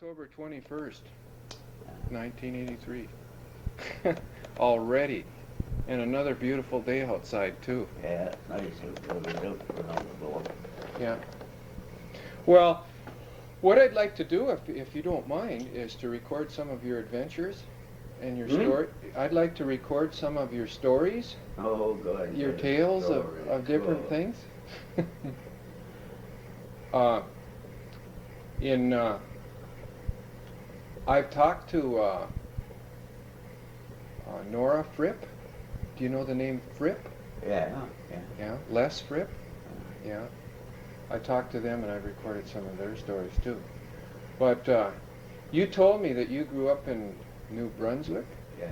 October 21st, 1983. Already. And another beautiful day outside, too. Yeah, it's nice to put it out for on the door. Yeah. Well, what I'd like to do, if you don't mind, is to record some of your adventures and your story. I'd like to record some of your stories, Oh, good. your tales of different things. I've talked to Nora Fripp. Do you know the name Fripp? Yeah, yeah. Yeah, Les Fripp. Yeah, I talked to them and I recorded some of their stories too. But you told me that you grew up in New Brunswick. Yeah.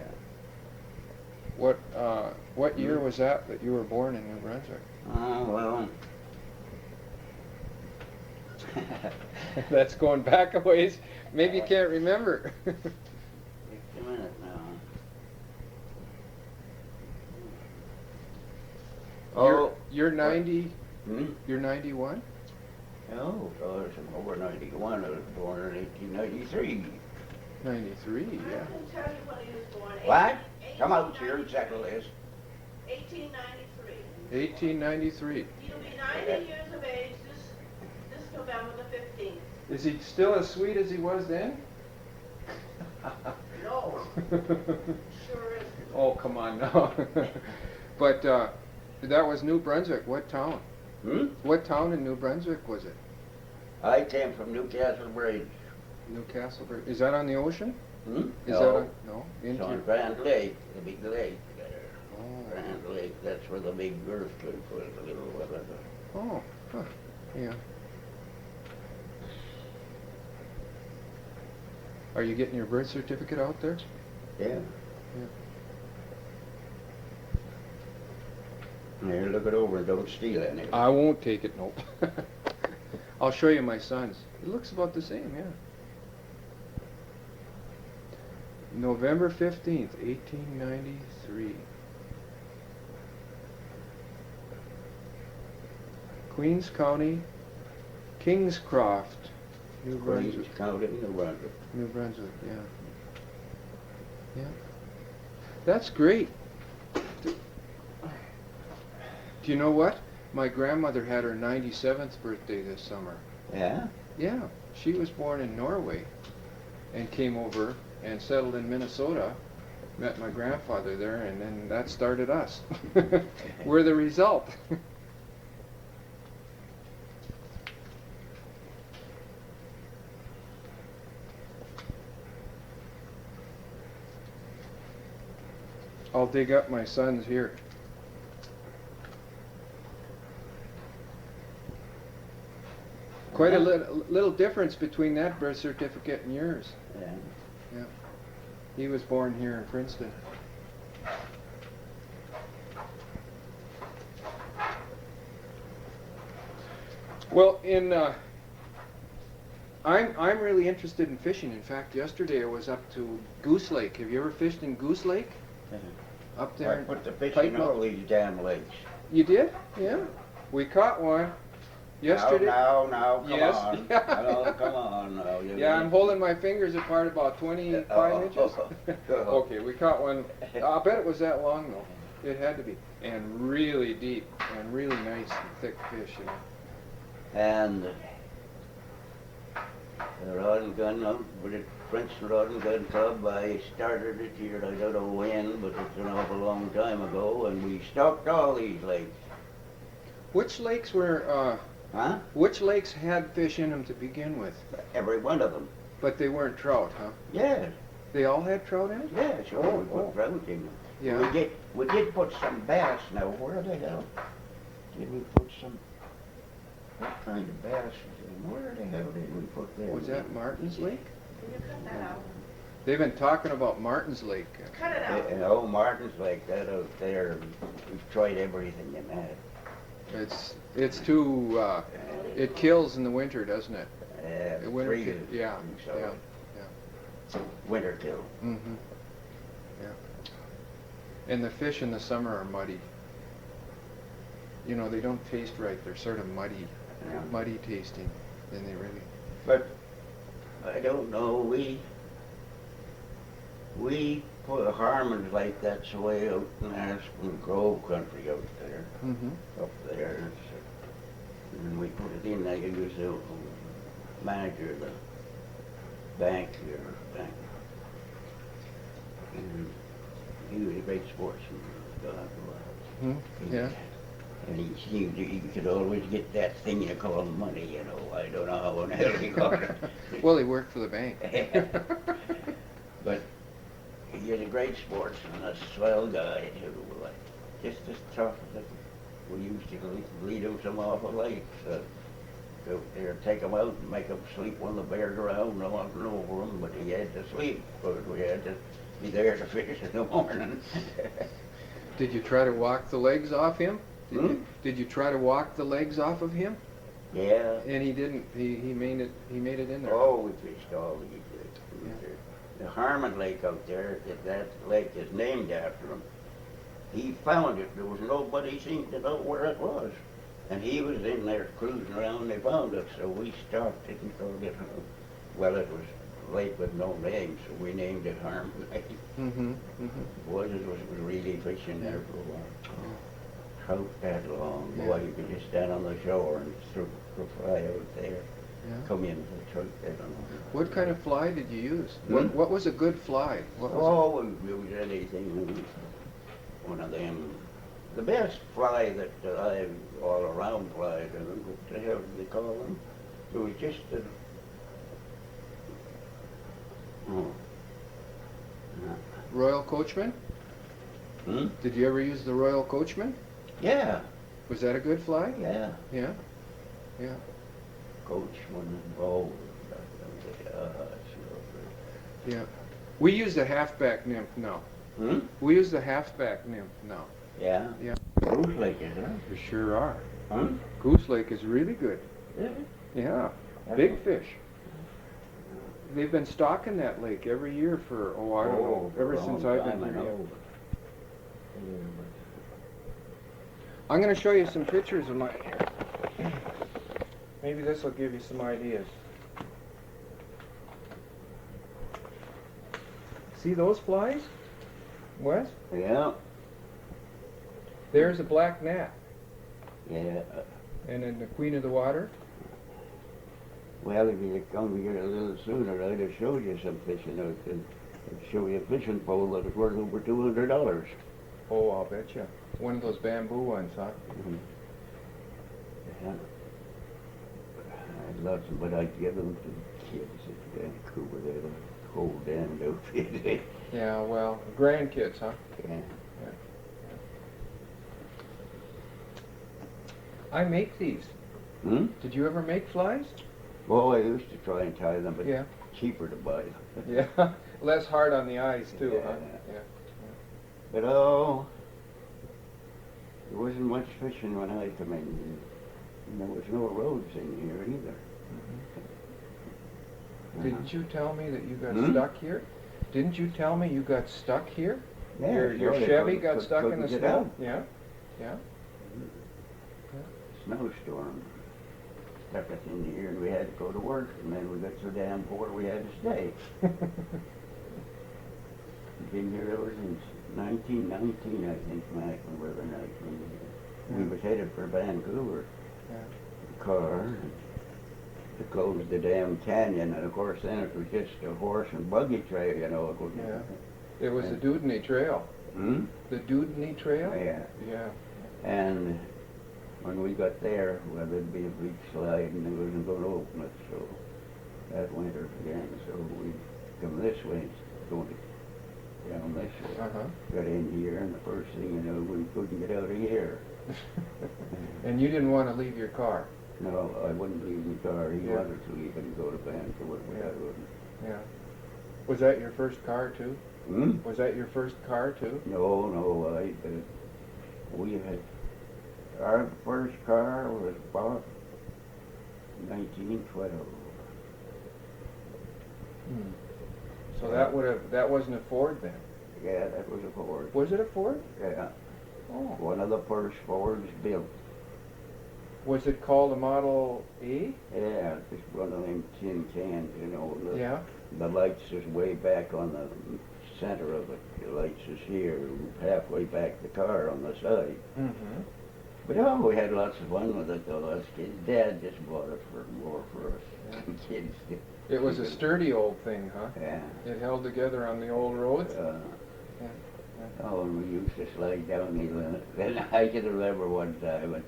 What year was that you were born in New Brunswick? Well. That's going back a ways. Maybe you can't remember. Just a minute now. You're 90. Hmm? You're 91. Oh, gosh, I'm over 91. I was born in 1893. 93. I Yeah. can tell you when he was born. What? Come out here and settle this. 1893. 1893. He'll be 90 years of age this November the 15th. Is he still as sweet as he was then? No, sure is. Oh, come on now. But that was New Brunswick. What town? Hmm? What town in New Brunswick was it? I came from Newcastle Bridge. Newcastle. Is that on the ocean? Hmm? Is No. that on, no? It's Into on Grand Lake, the big lake there. Oh. Grand Lake, that's where the big earthquake was a little while ago. Oh. Huh. Yeah. Are you getting your birth certificate out there? Yeah. Yeah. Here, look it over and don't steal any. I won't take it, nope. I'll show you my son's. It looks about the same, yeah. November 15th, 1893. Queens County, Kingscroft, New Brunswick. Queens County, New Brunswick. New Brunswick, yeah. Yeah. That's great. Do you know what? My grandmother had her 97th birthday this summer. Yeah? Yeah, she was born in Norway and came over and settled in Minnesota, met my grandfather there, and then that started us. We're the result. I'll dig up my son's here. Quite a little difference between that birth certificate and yours. Yeah. Yeah. He was born here in Princeton. Well, I'm really interested in fishing. In fact, yesterday I was up to Goose Lake. Have you ever fished in Goose Lake? Up there. I in put the fish Pipe in all these damn lakes. You did? Yeah. We caught one yesterday. Now, come Yes. on. Yeah. Now, come on now. Yeah, I'm holding my fingers apart about 25 inches. Okay, we caught one. I'll bet it was that long though. It had to be. And really deep and really nice and thick fish, you know. And the rod and gun, with the Princeton rod and gun club, I started it here, I don't know when, but it's an awful long time ago, and we stocked all these lakes. Which lakes were, Huh? which lakes had fish in them to begin with? Every one of them. But they weren't trout, huh? Yeah, They all had trout in it? yeah, sure, we put trout in them. Yeah. We did put some bass, now where the hell did we put some, what kind of bass was in, where the hell did we put them? Was that Martin's Lake? Can you cut that out? They've been talking about Martin's Lake. Cut it out. Oh, Martin's Lake, that out there, we've tried everything in that. It's too, it kills in the winter, doesn't it? The winter Freezes, yeah, so yeah. winter kill. Mm-hmm. Yeah. And the fish in the summer are muddy. You know, they don't taste right. They're sort of muddy, Yeah. muddy tasting. Then they really. But I don't know. We put Harmon's like that's way out in Aspen Grove country out there, up there. And we put it in. I was the manager of the bank here, and he was a great sportsman. God was. Yeah. And he seemed to, he could always get that thing you call money, you know. I don't know how in the hell he got it. Well, he worked for the bank. But he was a great sportsman, a swell guy too. Like, just as tough as we used to lead him some awful lakes. Go there, take him out and make him sleep on the bare ground, no one over him, but he had to sleep, because we had to be there to fish in the morning. Did you try to walk the legs off him? Did you try to walk the legs off of him? Yeah. And he didn't. He made it in there. Oh, we fished all the years. The Harmon Lake out there, that lake is named after him. He found it. There was nobody seemed to know where it was. And he was in there cruising around and they found it. So we stopped it and called it, well, it was a lake with no name, so we named it Harmon Lake. Boys, it was really fishing there for a while. Trout that long. Boy, you could just stand on the shore and throw a fly out there. Come in for trout that long. What kind of fly did you use? What was a good fly? What was we use anything. One of them. The best fly that I all around fly, what the hell do they call them? It was just a. Royal Coachman? Did you ever use the Royal Coachman? Yeah. Was that a good fly? Yeah. Yeah. Yeah. Coachman involved. Yeah. We use the halfback nymph now. We use the halfback nymph now. Yeah. Yeah. Goose Lake, isn't it? We sure are. Huh? Goose Lake is really good. Really? Yeah. Big fish. They've been stocking that lake every year for, I don't know, ever since I've been here. I'm going to show you some pictures of mine here. Maybe this will give you some ideas. See those flies, Wes? Yeah. There's a black gnat. Yeah. And then the queen of the water. Well, if you'd come here a little sooner, I'd have showed you some fishing out there. I'd show you a fishing pole that was worth over $200. Oh, I'll bet you. One of those bamboo ones, huh? Yeah. I'd love them, but I'd give them to kids at Vancouver. They're the whole damn outfit. Yeah, well, grandkids, huh? Yeah. I make these. Did you ever make flies? Well, I used to try and tie them, but Yeah. cheaper to buy them. Yeah. Less hard on the eyes, too, huh? Yeah. Yeah. But there wasn't much fishing when I come in here. And there was no roads in here either. Didn't you tell me that you got stuck here? Didn't you tell me you got stuck here? Yeah, Your sure, Chevy they got stuck in the couldn't get snow? out. Yeah. Yeah. Snowstorm stuck us in here and we had to go to work, and then we got so damn poor we had to stay. Been here ever since 1919, I think, Mac, when we were 19. We was headed for Vancouver. The car, to close the damn canyon, and of course then it was just a horse and buggy trail, you know. It was the Dudney Trail. The Dudney Trail? Yeah. Yeah. And when we got there, well, there'd be a big slide and they wasn't going to open it, so that winter again. So we come this way, going down this way. Got in here, and the first thing you know, we couldn't get out of here. And you didn't want to leave your car? No, I wouldn't leave the car. He wanted to leave and go to Vancouver, but I wouldn't. Yeah. Was that your first car, too? Hmm? Was that your first car, too? No, we had, our first car was bought in 1912. So that wasn't a Ford then? Yeah, that was a Ford. Was it a Ford? Yeah. Oh. One of the first Fords built. Was it called a Model A? Yeah, just one of them tin cans, you know. Yeah. The lights is way back on the center of it. The lights is here, halfway back the car on the side. Mm-hmm. But oh, we had lots of fun with it though, us kids. Dad just bought it for more for us kids. It was a sturdy old thing, huh? Yeah. It held together on the old roads. Yeah. Oh, and we used to slide down the hill. Then I can remember one time, and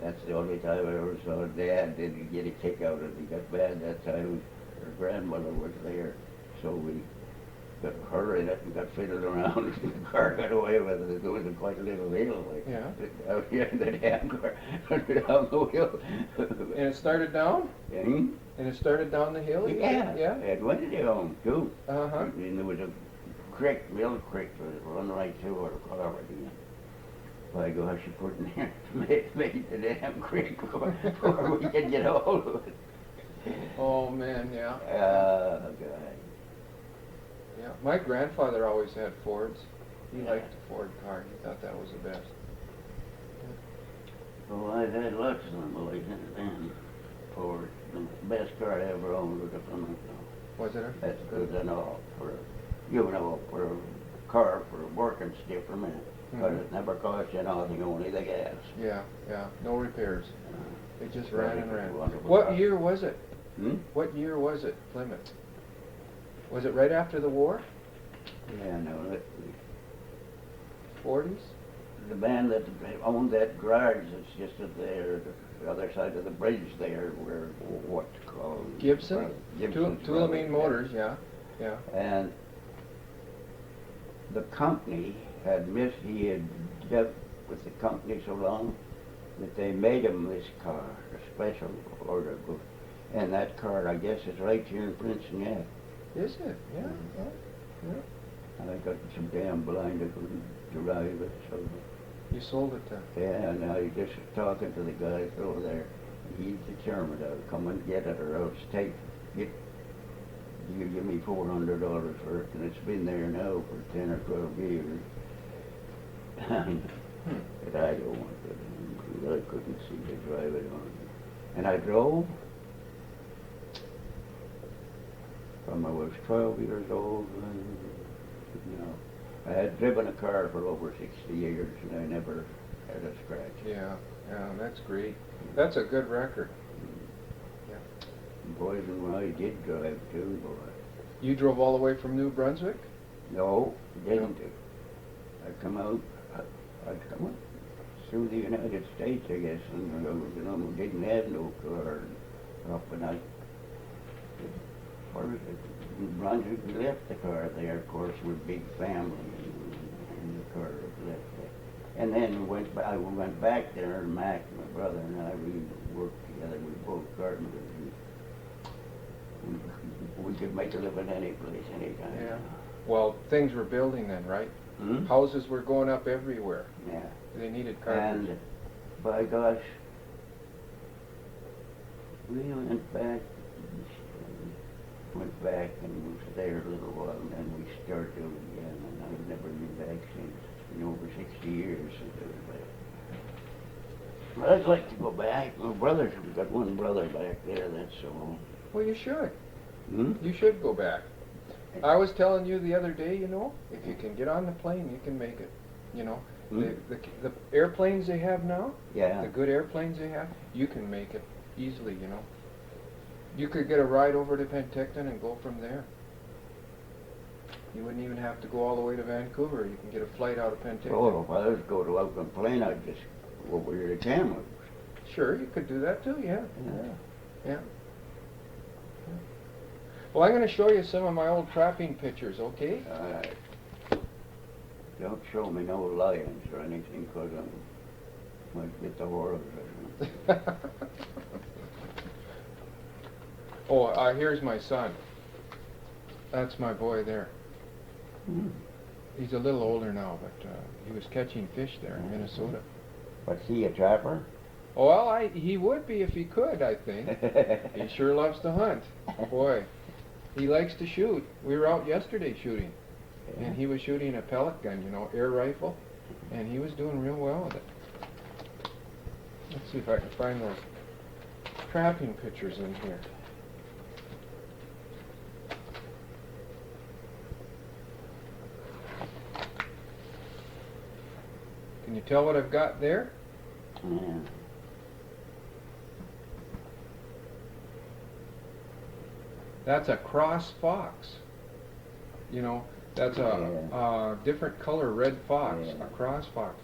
that's the only time I ever saw Dad didn't get a kick out of it. He got mad that time. Her grandmother was there, so we got her in it and got fiddled around. The car got away with it. There was quite a little hill, like Yeah. out here in the damn car, down the hill. And it started down? Hmm? And it started down the hill? you Yeah, said? Yeah. it went down too. Uh-huh. And there was a creek, real creek, that run right through our property. By gosh, you couldn't made the damn creek before we could get hold of it. Oh, man, yeah. God. Yeah. My grandfather always had Fords. He liked the Ford car. He thought that was the best. Oh, I've had lots of them, boys, and Ford. The best car I ever owned was a Plymouth. Was it? That's good enough for, you know, for a car for working stiff for me. Because it never cost you nothing, only the gas. Yeah, yeah. No repairs. It just ran and ran. Wonderful What car. year was it? Hmm? What year was it, Plymouth? Was it right after the war? Yeah, no, 40s? the man that owned that garage is just at there, the other side of the bridge there, where, what's called? Gibson? Gibson's Tulamine brother, Motors, yeah. Yeah. And the company he had dealt with the company so long that they made him this car, a special order book. And that car, I guess, is right here in Princeton yet. Is it? Yeah, yeah, yeah. And I got so damn blind I couldn't drive it, so. You sold it to... Yeah, and I just was talking to the guy over there. He's determined I'll come and get it, or else you give me $400 for it, and it's been there now for 10 or 12 years. But I don't want it. I couldn't see to drive it on. And I drove from I was 12 years old, and, you know, I had driven a car for over 60 years, and I never had a scratch. Yeah, yeah, that's great. That's a good record. Yeah. Boys, and I did drive too, boy. You drove all the way from New Brunswick? No, didn't. I come out through the United States, I guess, and you know, we didn't have no car up, and New Brunswick, we left the car there, of course, we're a big family, and the car was left there. And then we went back there, and Mac, my brother, and I, we worked together, we both carpenters. We could make a living any place, anytime. Yeah. Well, things were building then, right? Hmm? Houses were going up everywhere. Yeah. They needed carpenters. And by gosh, we went back and was there a little while, and then we started again, and I've never been back since. It's been over 60 years since I was back. But I'd like to go back. My brother's, we've got one brother back there, that's all. Well, you should. Hmm? You should go back. I was telling you the other day, you know, if you can get on the plane, you can make it. You know, the airplanes they have now, Yeah. the good airplanes they have, you can make it easily, you know. You could get a ride over to Penticton and go from there. You wouldn't even have to go all the way to Vancouver. You can get a flight out of Penticton. Oh, if I was to go to out on the plane, I'd just go over here to Kamloops. Sure, you could do that too, yeah. Yeah. Yeah. Well, I'm going to show you some of my old trapping pictures, okay? All right. Don't show me no lions or anything, because I might get the horrors of them. Oh, here's my son. That's my boy there. Hmm. He's a little older now, but he was catching fish there in Minnesota. Was he a trapper? Oh, well, he would be if he could, I think. He sure loves to hunt. Boy, he likes to shoot. We were out yesterday shooting, and he was shooting a pellet gun, you know, air rifle, and he was doing real well with it. Let's see if I can find those trapping pictures in here. Can you tell what I've got there? Yeah. That's a cross fox. You know, that's a different color red fox, Yeah. a cross fox.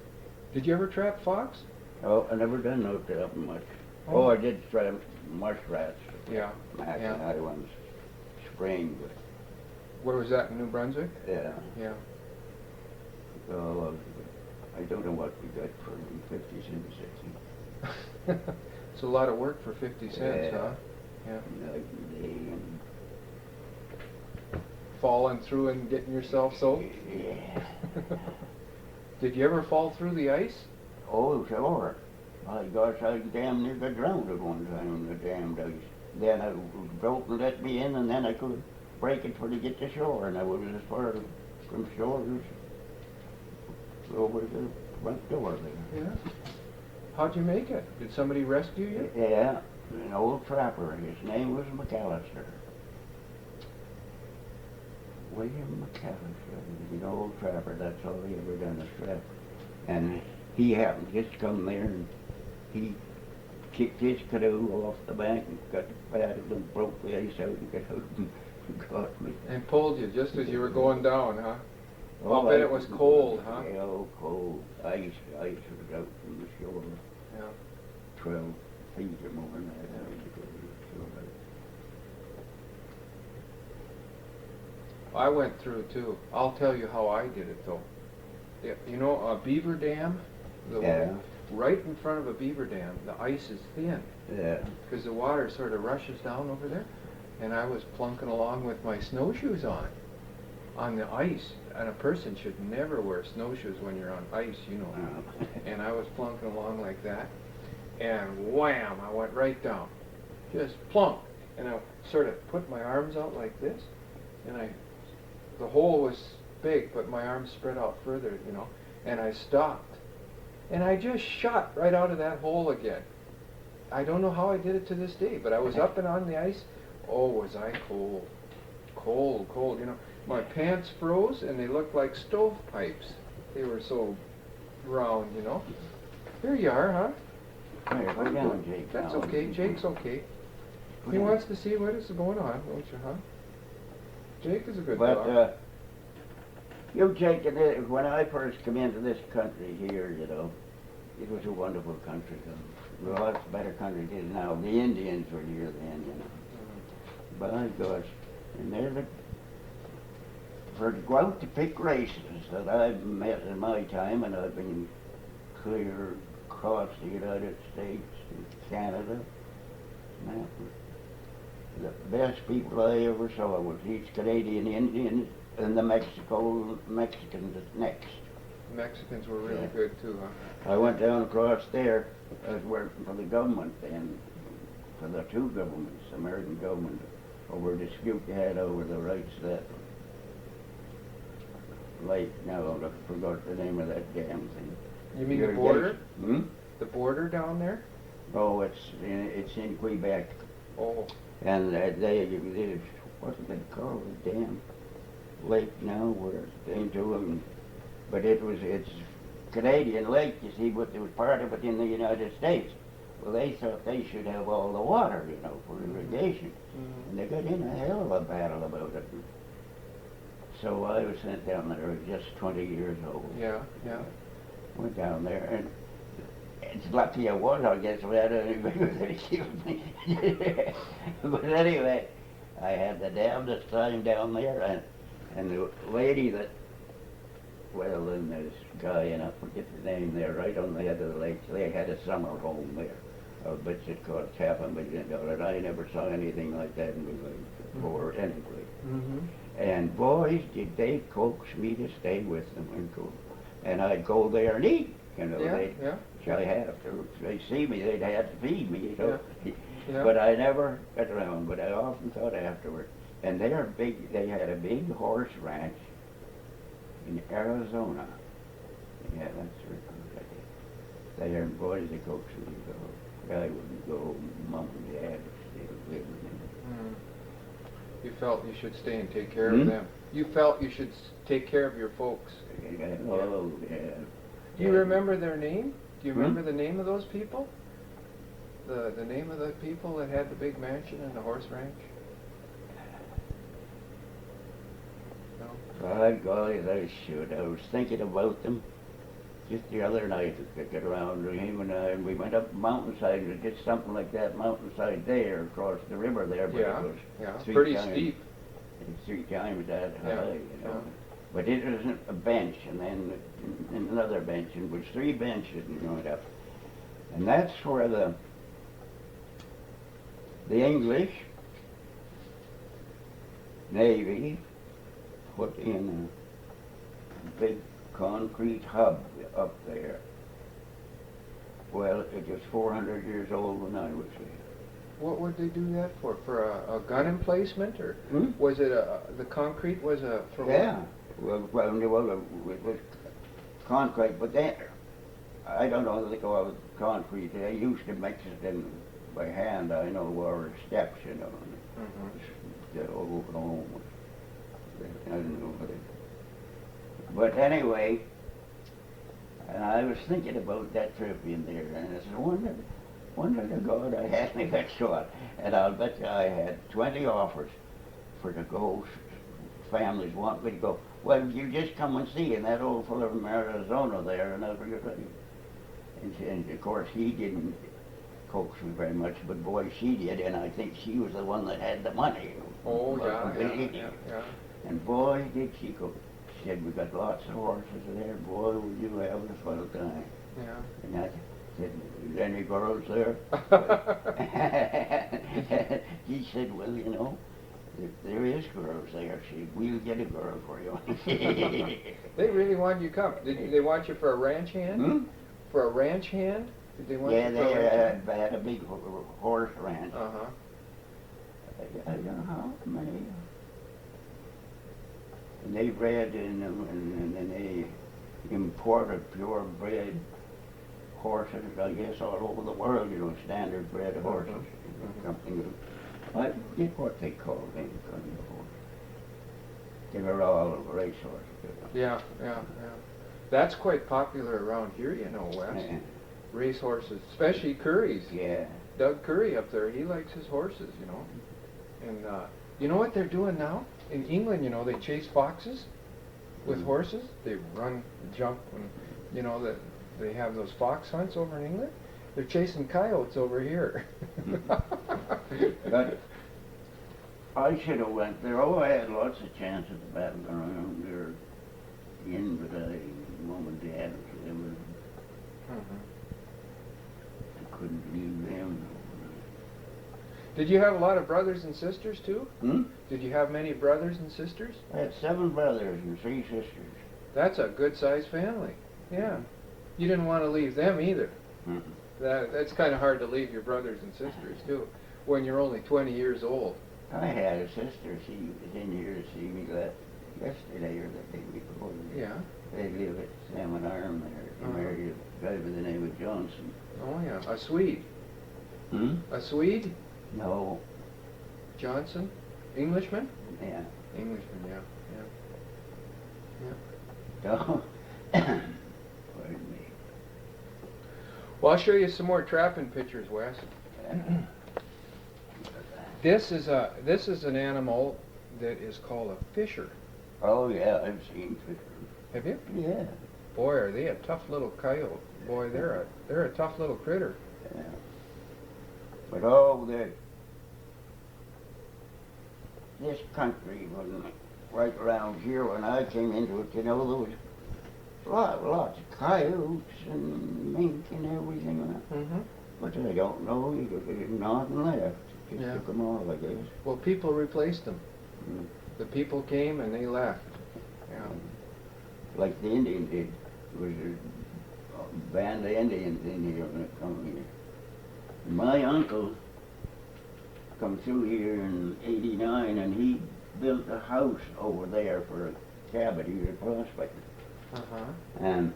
Did you ever trap fox? Oh, I never done no trapping much. Oh. Oh, I did trap muskrats. Yeah. Mackinac Yeah. ones, spring, but Where was that, in New Brunswick? yeah. Yeah. Oh, I don't know what we got for 50 cents, 60. It's a lot of work for 50 cents, Yeah. huh? Yeah. Night and day and Falling through and getting yourself soaked? yeah. Did you ever fall through the ice? Oh, sure. My gosh, I damn near got drowned at one time in the damned ice. Then I broke and let me in, and then I could break it for to get to shore, and I was as far from shore as over the front door there. Yeah. How'd you make it? Did somebody rescue you? Yeah, an old trapper. His name was McAllister. William McAllister, an old trapper. That's all he ever done is trap. And he happened to just come there, and he kicked his canoe off the bank and got battered and broke the ice out and got out and got me. And pulled you just as you were going down, huh? Oh, I'll bet it was cold, huh? Yeah, oh, cold. Ice was out from the shore. Yeah. 12 feet or more than that. I went through too. I'll tell you how I did it though. Yeah, you know a beaver dam? Yeah. Right in front of a beaver dam, the ice is thin Yeah. because the water sort of rushes down over there. And I was plunking along with my snowshoes on the ice. And a person should never wear snowshoes when you're on ice, you know. And I was plunking along like that. And wham, I went right down. Just plunk. And I sort of put my arms out like this. And the hole was big, but my arms spread out further, you know. And I stopped. And I just shot right out of that hole again. I don't know how I did it to this day, but I was up and on the ice. Oh, was I cold. Cold, cold, you know. My pants froze and they looked like stovepipes. They were so round, you know. Here you are, huh? Hey, go down, Jake. That's now. okay, Jake's okay. Go He down. wants to see what is going on, don't you, huh? Jake is a good But, dog. you take it, when I first come into this country here, you know, it was a wonderful country. Lots better country than it is now. The Indians were here then, you know. By gosh, and they're for to go out to pick races that I've met in my time, and I've been clear across the United States and Canada. Man, the best people I ever saw was these Canadian Indians and the Mexicans next. The Mexicans were really yeah. good too, huh? I went down across there. I was working for the government then, for the two governments, the American government, over a dispute they had over the rights of that lake. Now I forgot the name of that damn thing. You mean the border? Hmm? The border down there? Oh, it's in Quebec, Oh, and they what do they call the damn lake now? Where it's into them, but it's Canadian lake. You see, but it was part of it in the United States. Well, they thought they should have all the water, you know, for irrigation. Mhm. And they got in a hell of a battle about it. So I was sent down there, I was just 20 years old. yeah, yeah. Went down there, and it's lucky I was, I guess, without anybody was going to kill me. But anyway, I had the damnedest time down there, and the lady that, well, then this guy, and I forget the name there, right on the head of the lake, they had a summer home there. I bet it cost $500 million. I never saw anything like that in my life before, anyway. Mm-hmm. And boys, did they coax me to stay with them and I'd go there and eat, you know. Yeah, They'd, yeah. I have to. If they see me, they'd have to feed me, you know. Yeah. But I never got around. But I often thought afterward. And they had a big horse ranch in Arizona. Yeah, that's right. there, and boys, the coaxed me to go. I wouldn't go. Mom and Dad still living. Mm. You felt you should stay and take care Hmm? of them. You felt you should take care of your folks. Oh, yeah. Do you remember their name? Do you Hmm? remember the name of those people? The name of the people that had the big mansion and the horse ranch? No? By golly, I should. I was thinking about them just the other night to get around. Him and I, and we went up the mountainside and did something like that mountainside there across the river there, but Yeah, it was yeah. three Pretty times, steep. three times that Yeah, high, you know. yeah. But it wasn't a bench, and then another bench, and it was three benches and you went up. And that's where the English Navy put in a big concrete hub up there. Well, it was 400 years old when I was there. What would they do that for? For a gun emplacement, or Hmm? was it the concrete was for what? Yeah. Well, it was concrete, but then, I don't know if they call it concrete. They used to mix it in by hand, I know, or steps, you know. Mhm. The old home. I don't know what it. But anyway, and I was thinking about that trip in there, and I said, wonder to God I hadn't got shot. And I'll bet you I had 20 offers for to go. Families want me to go. Well, you just come and see, and that old fellow from Arizona there, and I forget what and of course he didn't coax me very much, but boy, she did, and I think she was the one that had the money. Oh, yeah. And boy, did she coax. She said, we got lots of horses there, boy, will you have a fun time. Yeah. And I said, is there any girls there? He said, well, you know, if there is girls there, we'll get a girl for you. They really wanted you to come. Did they want you for a ranch hand? Hmm? For a ranch hand? Did they want Yeah, you for a ranch hand? they had a big horse ranch. Uh-huh. I don't know how many. And they bred and they imported purebred horses, I guess, all over the world, you know, standard bred horses. Mhm. Something. I forget what they called them. They were all race horses. Yeah. That's quite popular around here, you know, Wes. Yeah. Race horses, especially Curry's. Yeah. Doug Curry up there, he likes his horses, you know. And you know what they're doing now? In England, you know, they chase foxes with horses. They run, jump, and you know that they have those fox hunts over in England. They're chasing coyotes over here. But I should have went there. Oh, I had lots of chances of battling around there in, but Mom and Dad, they were, I couldn't leave them. Did you have a lot of brothers and sisters too? Hmm? Did you have many brothers and sisters? I had 7 brothers and 3 sisters. That's a good-sized family. Yeah. You didn't want to leave them either. Mhm. That's kind of hard to leave your brothers and sisters too, when you're only 20 years old. I had a sister. She was in here to see me yesterday or the day before. Yeah. They live at Salmon Arm there. They Uh-huh. married a guy by the name of Johnson. Oh yeah, a Swede. Hmm? A Swede? No. Johnson? Englishman? Yeah. Englishman, yeah. No. Pardon me. Well, I'll show you some more trapping pictures, Wes. This is an animal that is called a fisher. Oh yeah, I've seen fish. Have you? Yeah. Boy, are they a tough little coyote. Boy, they're a tough little critter. Yeah. But oh, this country wasn't right around here when I came into it. You know, there was lots of coyotes and mink and everything. Mm-hmm. But I don't know. Nothing left. Just Yeah. took them all, I guess. Well, people replaced them. Mm. The people came and they left. Yeah. Like the Indians did. There was a band of Indians in here when it come here. My uncle come through here in '89, and he built a house over there for a cabin. He was a prospector. Uh-huh. And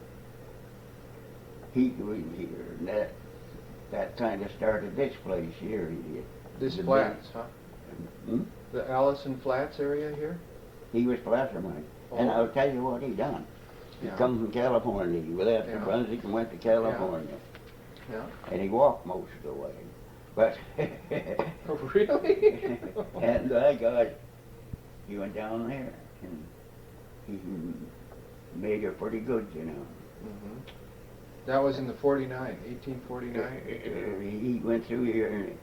he was here, and that kind of started this place here. This The Flats, huh? Hmm? The Allison Flats area here? He was placermine. And Oh. I'll tell you what he done. He Yeah. come from California. He left Yeah. New Brunswick and went to California. Yeah. And he walked most of the way. But Oh, really? and by God, he went down there and he made her pretty good, you know. Mm-hmm. That was in the 1849? He went through here in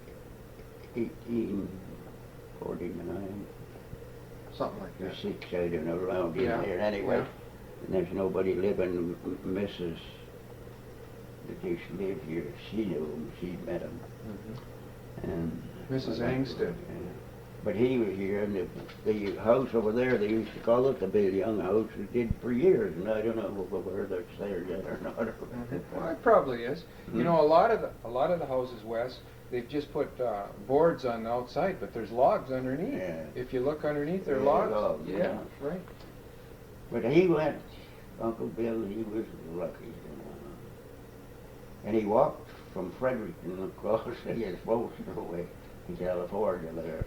1849. Something like Or that. 6, I don't know, around in Yeah, there anyway. yeah. And there's nobody living, Mrs. that used to live here. She knew him, she'd met him. Mm-hmm. And Mrs. Angsted. But he was here, and the house over there, they used to call it the Bill Young house. It did for years, and I don't know whether it's there yet or not. Well, it probably is. You know, a lot of the houses, Wes, they've just put boards on the outside, but there's logs underneath. Yeah. If you look underneath, there are Yeah, logs. logs, Yeah, yeah. right. But he went, Uncle Bill, he was lucky, you know. And he walked from Fredericton across the Bolster away to California there.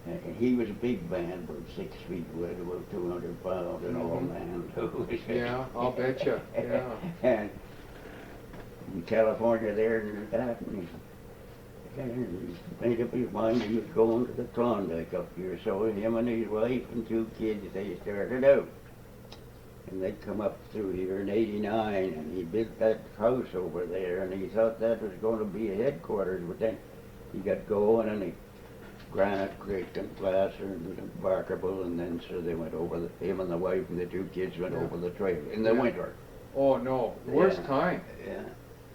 And he was a big man, about 6 feet wide, about 200 pounds, an old man too. Yeah, I'll betcha. Yeah. And in California there in that, and he made up his mind he was going to the Klondike up here. So him and his wife and 2 kids, they started out. And they come up through here in '89, and he built that house over there, and he thought that was going to be a headquarters, but then he got going, and he granite, brick, and plaster, and barkable, and then so they went over, him and the wife and the 2 kids went over the trail in the winter. Oh, no. Worst Yeah. time. Yeah.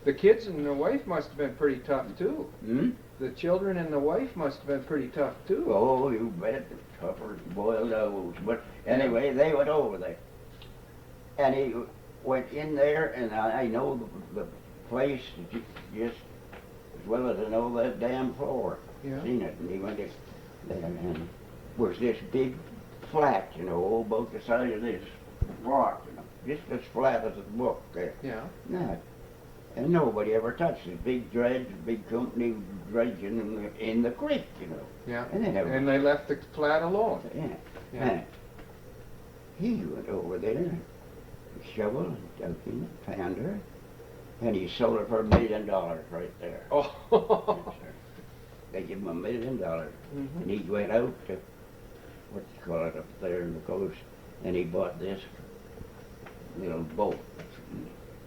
The kids and the wife must have been pretty tough, too. Hmm? The children and the wife must have been pretty tough, too. Oh, you bet, tougher than boiled owls. But anyway, they went over there. And he went in there, and I know the place just as well as I know that damn floor. Yeah. Seen it, and he went in there, and was this big flat, you know, about the size of this rock, you know, just as flat as a book there. Yeah. Nah. And nobody ever touched it. Big dredge, big company dredging in the creek, you know. Yeah. And they never. And they left the flat alone. Yeah. Yeah. And he went over there, shovel and dug in it, found her, and he sold her for $1 million right there. Oh. Yes, sir. They give him $1 million. Mhm. And he went out to, what you call it, up there in the coast, and he bought this little boat.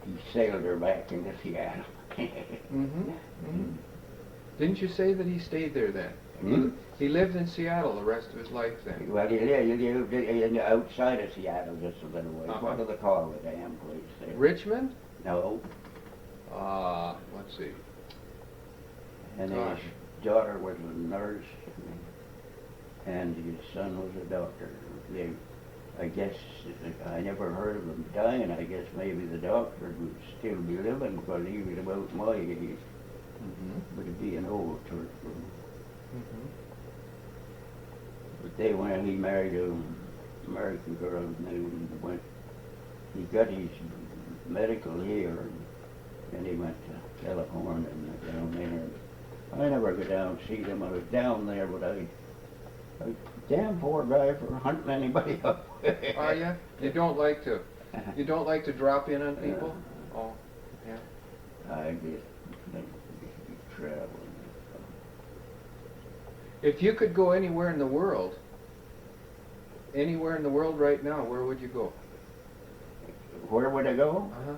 He sailed her back into Seattle. Mm-hmm. Mm-hmm. Didn't you say that he stayed there then? Hmm? He lived in Seattle the rest of his life then. Well, he lived outside of Seattle just a little way. Uh-huh. What do they call the damn place there? Richmond? No. Let's see. And Gosh. his daughter was a nurse, and his son was a doctor. I guess, I never heard of him dying. I guess maybe the doctor would still be living because he was about my age. Mm-hmm. But he'd be an old church. Mm-hmm. But they went, he married an American girl, and they went, he got his medical here, and he went to California and down there. I never go down to see them. I was down there, but I damn poor guy for hunting anybody up. Are you? You don't like to drop in on people? Oh, yeah. I just think traveling. If you could go anywhere in the world right now, where would you go? Where would I go? Uh-huh.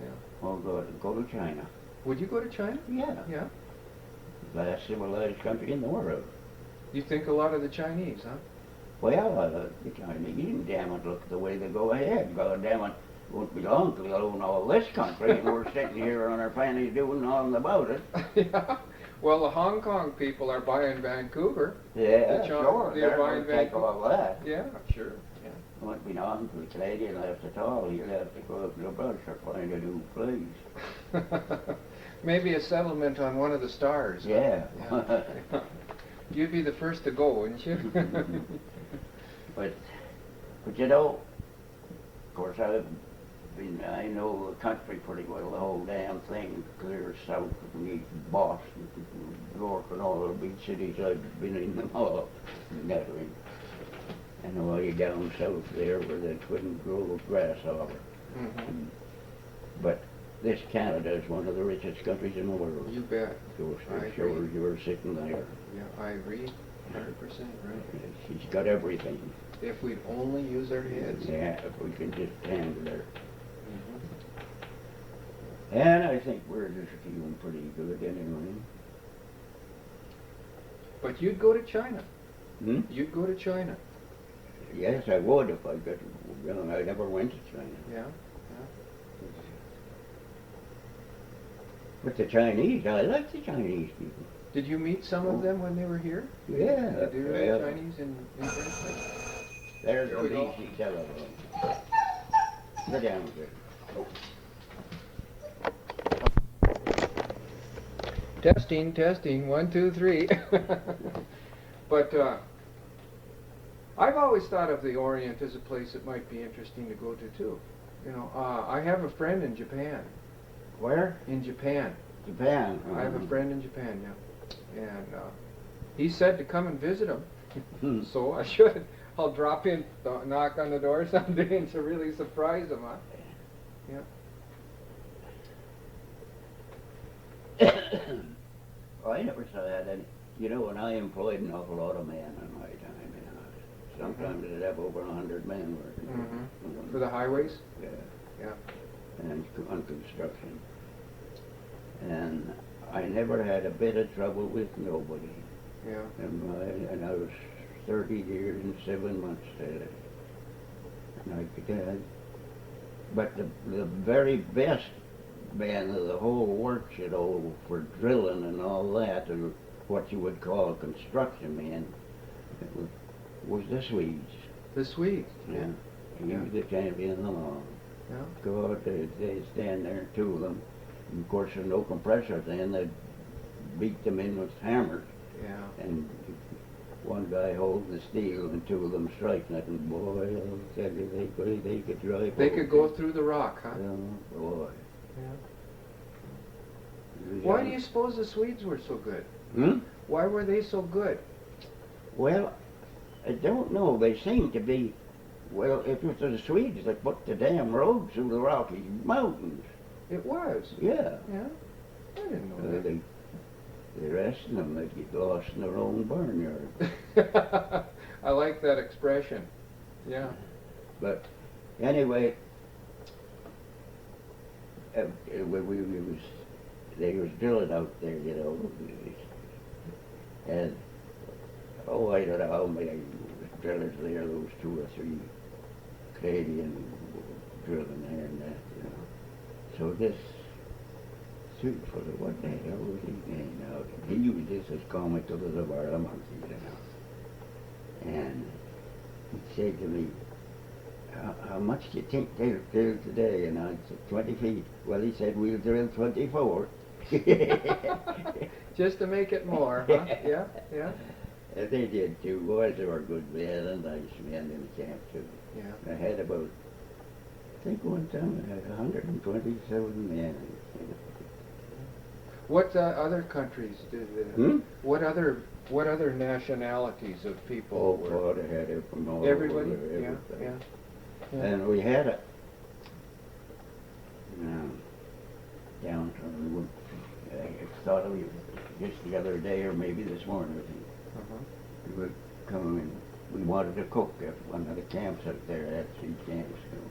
Yeah. Well, go to China. Would you go to China? Yeah. Yeah. Last civilized country in the world. You think a lot of the Chinese, huh? Well, the Chinese, damn it, look the way they go ahead. God damn it, won't be long till they'll own all this country, and we're sitting here on our fannies doing nothing about it. Yeah. Well, the Hong Kong people are buying Vancouver. Yeah, The sure, they're they're buying going to take Vancouver. all that. Yeah, sure. Yeah. Won't be long till the Canadian left at all. You'll have to go up to the brush or find a new place. Maybe a settlement on one of the stars. huh? Yeah. Yeah. You'd be the first to go, wouldn't you? But you know, of course, I know the country pretty well, the whole damn thing, clear south of me, Boston, New York, and all the big cities. I've been in them all, nettering. And way down south there where the twin grow grasshopper. Mm-hmm. But this Canada is one of the richest countries in the world. You bet. Goes I to show agree. you were sitting there. Yeah, I agree. 100% right. She's got everything. If we'd only use our heads. Yeah, if we can just handle her. Mm-hmm. And I think we're just feeling pretty good anyway. But you'd go to China. Hmm? You'd go to China. Yes, I would if I could. You know, I never went to China. Yeah. But the Chinese, I like the Chinese people. Did you meet some of them when they were here? Yeah. Did you well, Chinese in Princeton? There's Here the we go. BC telephone. Go down there. Testing, testing, 1, 2, 3. But I've always thought of the Orient as a place that might be interesting to go to too. You know, I have a friend in Japan. Where? In Japan. Japan. I have a friend in Japan, yeah. And he said to come and visit him. Hmm. So I should. I'll drop in, knock on the door someday and to really surprise him, huh? Yeah. I never saw that any. You know, when I employed an awful lot of men in my time, you know, sometimes they'd have over 100 men working. Mm-hmm. For the highways? Yeah. Yeah. And on construction. And I never had a bit of trouble with nobody. Yeah. And I was 30 years and 7 months there. And I could, but the very best men of the whole works, you know, for drilling and all that, or what you would call construction men, was the Swedes. The Swedes. Yeah. He was the champion of them all. Yeah. God, they'd stand there, two of them. And of course, there's no compressor then. They'd beat them in with hammers. Yeah. And one guy holding the steel and two of them striking it. And boy, I'll tell you, they could drive. They could go through the rock, huh? Yeah, boy. Yeah. It was Why young. do you suppose the Swedes were so good? Hmm? Why were they so good? Well, I don't know. They seem to be. Well, it was the Swedes that put the damn road through the Rocky Mountains. It was. Yeah. Yeah. I didn't know that. The rest of them, they'd get lost in their own barnyard. I like that expression. Yeah. But anyway, they was drilling out there, you know, and I don't know how many drillers there, those 2 or 3 Canadian drilling there and that, you know. So this suit for the what the hell was his name now? He used this as comical as a bar a monkey, you know. And he said to me, how much do you think they'll drill today? And I said, 20 feet. Well, he said, we'll drill 24. Just to make it more, huh? Yeah, yeah. And they did too. Boys, they were good men and nice men in the camp too. Yeah. I had about, I think one time I had 127 men. What other countries did? Hmm? What other nationalities of people Oh, were? God, I had it from all Everybody? over, Yeah, everything. yeah. Yeah. And we had a downtown. I thought of you just the other day, or maybe this morning. I think. Uh-huh. We would come and we wanted to cook at one of the camps out there, at 3 camps. You know.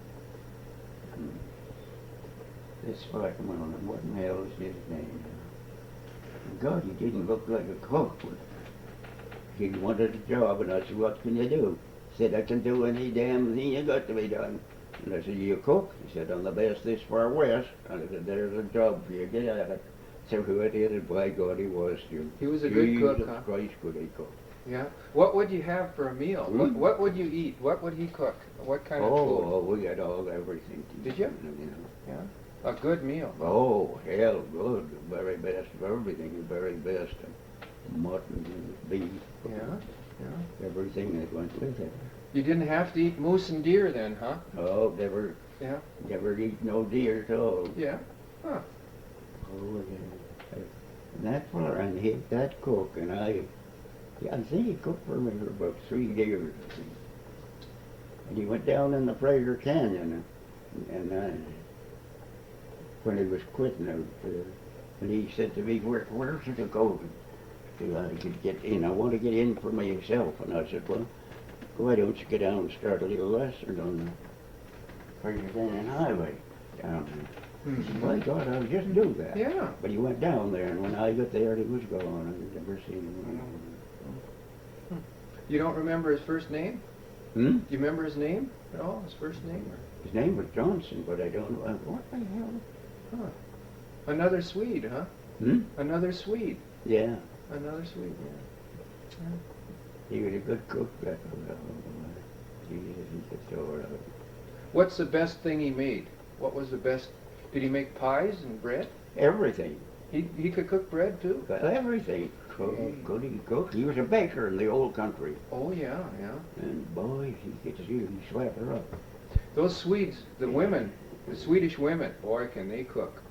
And this Blackman, what in the hell is his name? God, he didn't look like a cook. But he wanted a job, and I said, what can you do? He said, I can do any damn thing you got to be done. And I said, you cook? He said, I'm the best this far west. And I said, there's a job for you, get at it. So who I did, and by God, he was too. He was a good cook, huh? Jesus Christ, could he cook. Yeah. What would you have for a meal? Hmm? What would you eat? What would he cook? What kind of Oh, we had everything. Did you? You know. food? Yeah. A good meal. Oh, hell, good. The very best of everything, the very best. Mutton and beef. Yeah. Yeah. Everything that went with it. You didn't have to eat moose and deer then, huh? Oh, never. Yeah. Never eat no deer at all. Yeah. Huh. Oh, yeah. And that fella, and that cook, and I think he cooked for me for about 3 years. I think. And he went down in the Fraser Canyon, and when he was quitting out there, and he said to me, where should I go till I could get in? I want to get in for myself. And I said, well, why don't you get down and start a little western on the Fraser Canyon Highway down there? He said, by God, I'll just do that. Yeah. But he went down there, and when I got there, he was gone. I'd never seen him. You don't remember his first name? Hmm? Do you remember his name at all? His first name? His name was Johnson, but I don't know. What the hell? Huh. Another Swede, huh? Hmm? Another Swede. Yeah. Another Swede, yeah. He was a good cook, that fellow. He could throw it out. What's the best thing he made? What was the best? Did he make pies and bread? Everything. He could cook bread too? Everything. Could he cook? He was a baker in the old country. Oh yeah, yeah. And boy, he swept her up. Those Swedes, the women, the Swedish women, boy, can they cook.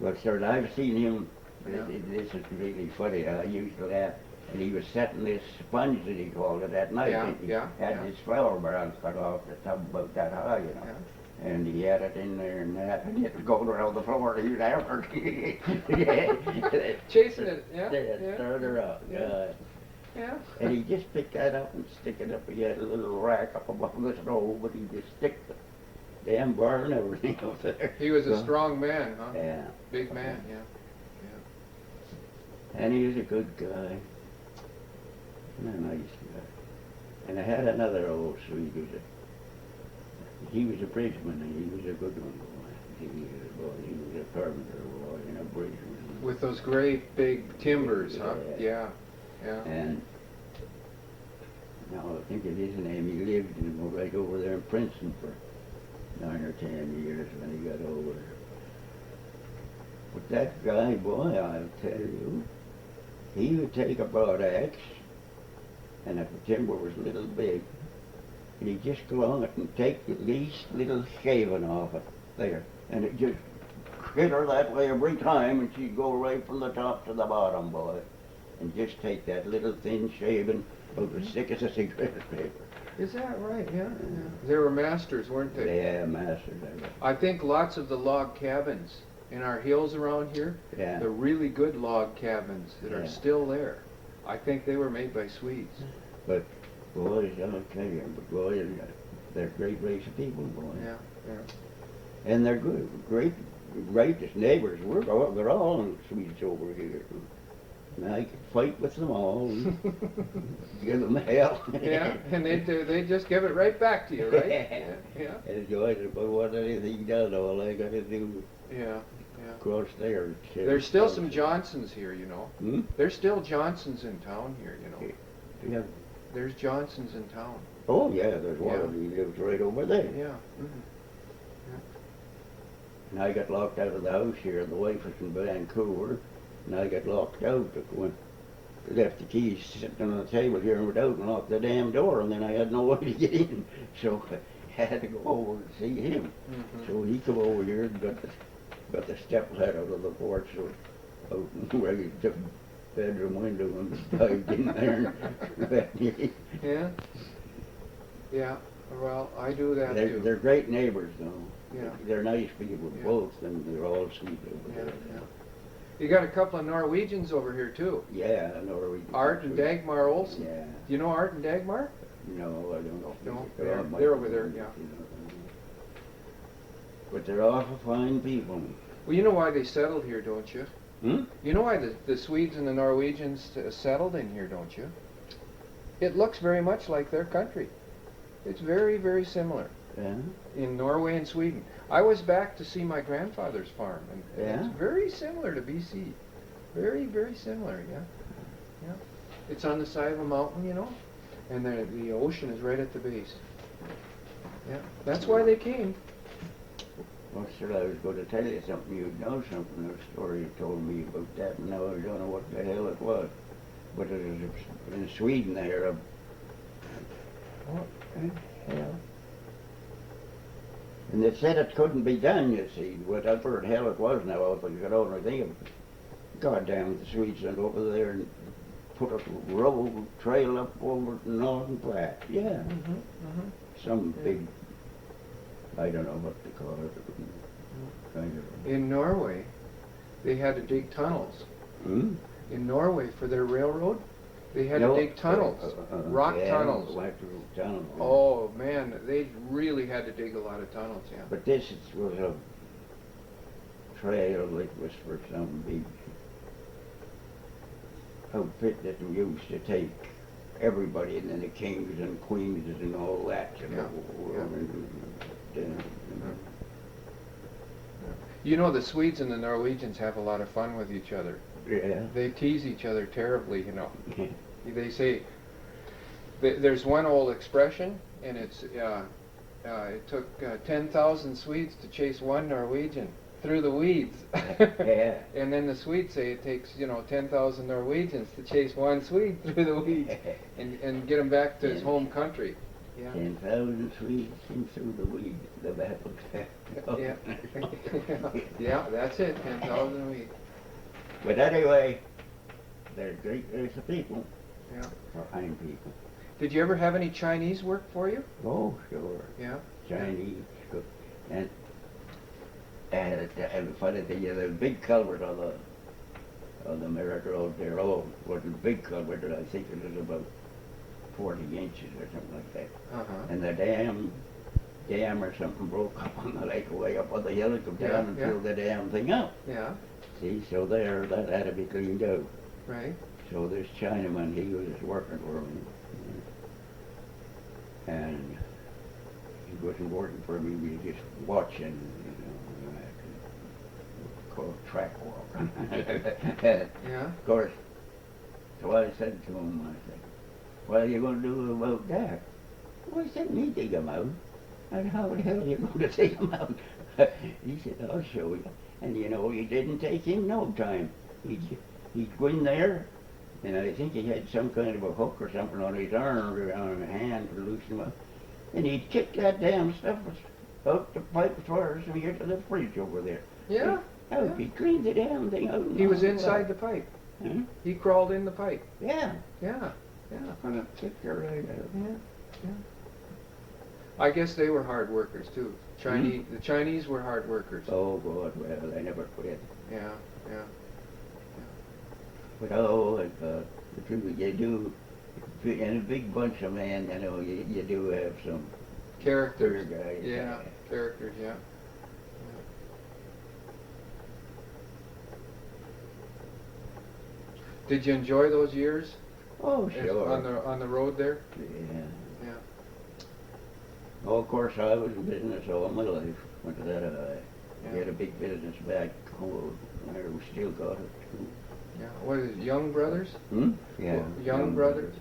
But sir, I've seen him. Yeah. This is really funny. I used to laugh. And he was setting this sponge that he called it at night. Yeah, and he yeah, had yeah. his flour barrels cut off the top about that high, you know. Yeah. And he had it in there and that, and it was going around the floor. He was after Chasing it, yeah. Yeah, stirred her up. Yeah. Yeah. And he just picked that up and stick it up. He had a little rack up above the stove, but he just stick the damn bar and everything up there. He was a strong man, huh? Yeah. Big man, yeah. And he was a good guy. And a nice guy. And I had another old Swede he was a bridgeman, and he was a good one. He was a carpenter boy and a bridgeman. With those great big timbers, huh? Yeah, yeah. And now I think of his name. He lived right over there in Princeton for 9 or 10 years when he got over. But that guy, boy, I'll tell you, he would take a broadaxe, and if the timber was a little big, he'd just go on it and take the least little shaving off it there, and it just hit her that way every time, and she'd go right from the top to the bottom, boy, and just take that little thin shaving about as thick as a cigarette paper. Is that right? Yeah, yeah. They were masters, weren't they? Yeah, masters. I think lots of the log cabins in our hills around here, Yeah. the really good log cabins that are still there, I think they were made by Swedes. But boys, I'll tell you, but boys, they're a great race of people, boy. Yeah, yeah. And they're good, greatest neighbors. They're all Swedes over here. And I could fight with them all and give them hell. Yeah, and they just give it right back to you, right? Yeah, yeah. Enjoy it, but what anything done, all I got to do Yeah, yeah. across there. There's still some Johnsons here, you know. Hmm? There's still Johnsons in town here, you know. Yeah. There's Johnsons in town. Oh yeah, there's one. Yeah. He lives right over there. Yeah. Mm-hmm. And I got locked out of the house here. The wife was in Vancouver, and I got locked out. Left the keys sitting on the table here and went out and locked the damn door, and then I had no way to get in. So I had to go over and see him. Mm-hmm. So he come over here and got the step ladder out of the porch, so out where he took the bedroom window and dived in there and let me. Yeah. Yeah. Well, I do that too. They're great neighbors, though. Yeah. They're nice people, Yeah. both, and they're all sweet over Yeah, there. yeah. You got a couple of Norwegians over here too. Yeah, Norwegian. Art and Dagmar Olsen. Yeah. You know Art and Dagmar? No, I don't. No, They're they're over there, yeah. But they're awful fine people. Well, you know why they settled here, don't you? Hmm? You know why the Swedes and the Norwegians settled in here, don't you? It looks very much like their country. It's very, very similar Yeah. in Norway and Sweden. I was back to see my grandfather's farm, and Yeah? it's very similar to BC. Very, very similar, yeah. Yeah. It's on the side of a mountain, you know, and the ocean is right at the base. Yeah, that's why they came. Well, sir, I was going to tell you something. You'd know something. A story you told me about that, and now I don't know what the hell it was. But it was in Sweden there. What the hell? In And they said it couldn't be done, you see. Whatever the hell it was now, if I could only think of it. Goddamn, the Swedes went over there and put a road trail up over the Northern Platte. Yeah. Some big, I don't know what to call it. Kind of. In Norway, they had to dig tunnels. Hmm? In Norway, for their railroad, they had to dig tunnels, rock tunnels. Tunnels. Oh man, they really had to dig a lot of tunnels, yeah. But this was a trail that was for some big outfit that we used to take everybody, and then the kings and queens and all that. You know, You know, the Swedes and the Norwegians have a lot of fun with each other. Yeah. They tease each other terribly, you know. They say, there's one old expression, and it's, it took 10,000 Swedes to chase one Norwegian through the weeds. Yeah. And then the Swedes say it takes, 10,000 Norwegians to chase one Swede through the weeds and get him back to his home country. Yeah. 10,000 Swedes came through the weeds, the battle. Yeah. Yeah, that's it, 10,000 weeds. But anyway, they're great race of people. Yeah. Or fine people. Did you ever have any Chinese work for you? Oh, sure. Yeah. Chinese. And the funny thing is, the big culvert on the Merritt Road there, was a big culvert, I think it was about 40 inches or something like that. And the dam or something broke up on the lake way up on the hill and come down and filled the damn thing up. Yeah. See, so there, that had to be cleaned out. Right. So this Chinaman, he was working for me. And he wasn't working for me, he was just watching, called track walk. Yeah. Of course. So I said to him, I said, what are you going to do about that? Well, I said, me dig them out. I said, how the hell are you going to dig them out? He said, I'll show you. And it didn't take him no time. He'd go in there, and I think he had some kind of a hook or something on his arm or on his hand to loosen him up. And he'd kick that damn stuff out the pipe as far as here to the fridge over there. Yeah. He cleaned the damn thing out. He was inside the pipe. Huh? He crawled in the pipe. Yeah. Yeah. Yeah. And it kicked her right out. Yeah. Yeah. I guess they were hard workers too. The Chinese were hard workers. Oh God, well, they never quit. Yeah. Yeah. But the truth you do, in a big bunch of men, you do have some Characters. guys. Yeah. Characters. Yeah. Did you enjoy those years? Oh, sure. On the road there? Yeah. Yeah. Oh, of course, I was in business all my life. Went to that. Yeah. We had a big business back home. We still got it. Yeah. What is it, Young Brothers? Hmm? Yeah. Well, Young Brothers?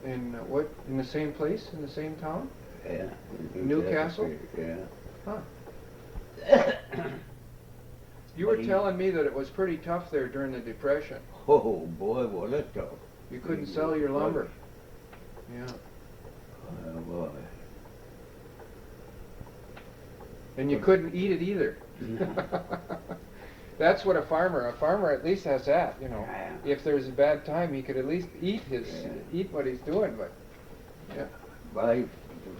Yeah. In what? In the same place? In the same town? Yeah. Newcastle? Yeah. Huh. You were telling me that it was pretty tough there during the Depression. Oh boy, was it tough. You couldn't sell your lumber. Yeah. Oh boy. And you couldn't eat it either. That's what a farmer at least has that, Yeah. If there's a bad time, he could at least eat what he's doing, but yeah.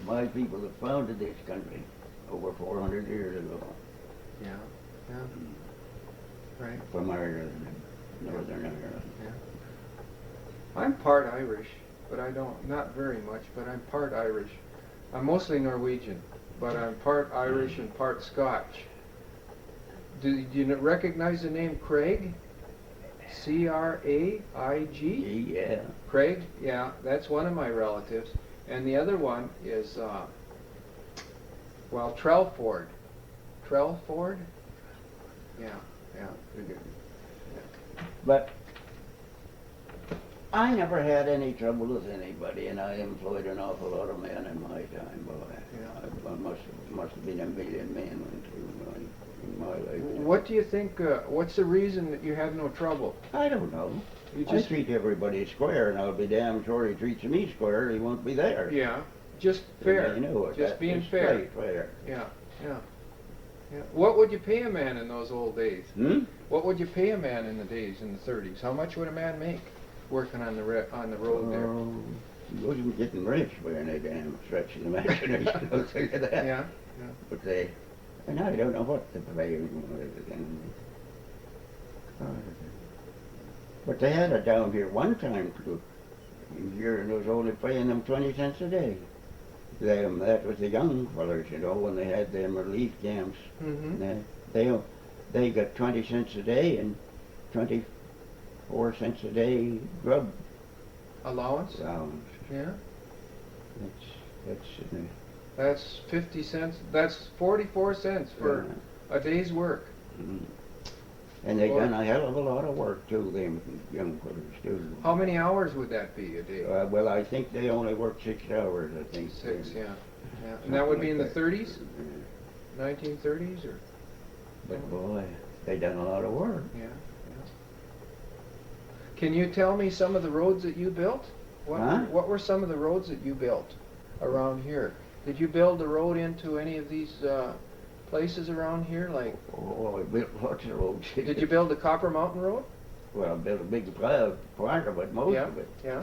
My people that founded this country over 400 years ago. Yeah. Yeah. Right. From Ireland, Northern Ireland. Yeah. I'm part Irish, but not very much, but I'm part Irish. I'm mostly Norwegian, but I'm part Irish and part Scotch. Do you recognize the name Craig? C-R-A-I-G? Yeah. Craig? Yeah, that's one of my relatives. And the other one is, Trelford. Trelford? Yeah. But I never had any trouble with anybody, and I employed an awful lot of men in my time. Boy, I must have been a million men in my life. What do you think? What's the reason that you had no trouble? I don't know. You I treat everybody square, and I'll be damn sure he treats me square. He won't be there. Yeah, just fair. You know it. Just being fair. Straight, fair. Yeah. Yeah. Yeah. What would you pay a man in those old days? Hmm? What would you pay a man in the days in the 30s? How much would a man make working on the road there? He wasn't getting rich by any damn stretch of the imagination, I'll tell you that. Yeah. Yeah. But and I don't know what the pay was again. But they had it down here one time too. Here and was only paying them 20 cents a day. That was the young fellers, you know, when they had them relief camps. Mm-hmm. They got 20 cents a day and 24 cents a day grub Allowance? allowance. Yeah. That's That's 50 cents. That's 44 cents for a day's work. mm. And they done a hell of a lot of work too, them young fellers too. How many hours would that be a day? Well, I think they only work 6 hours, I think. 6, yeah. Yeah. And that would be in the 30s? 1930s or? But boy, they done a lot of work. Yeah. Can you tell me some of the roads that you built? What were some of the roads that you built around here? Did you build the road into any of these places around here? Like, I built lots of roads. did you build the Copper Mountain Road? Well, I built a big part of it, most of it. Yeah.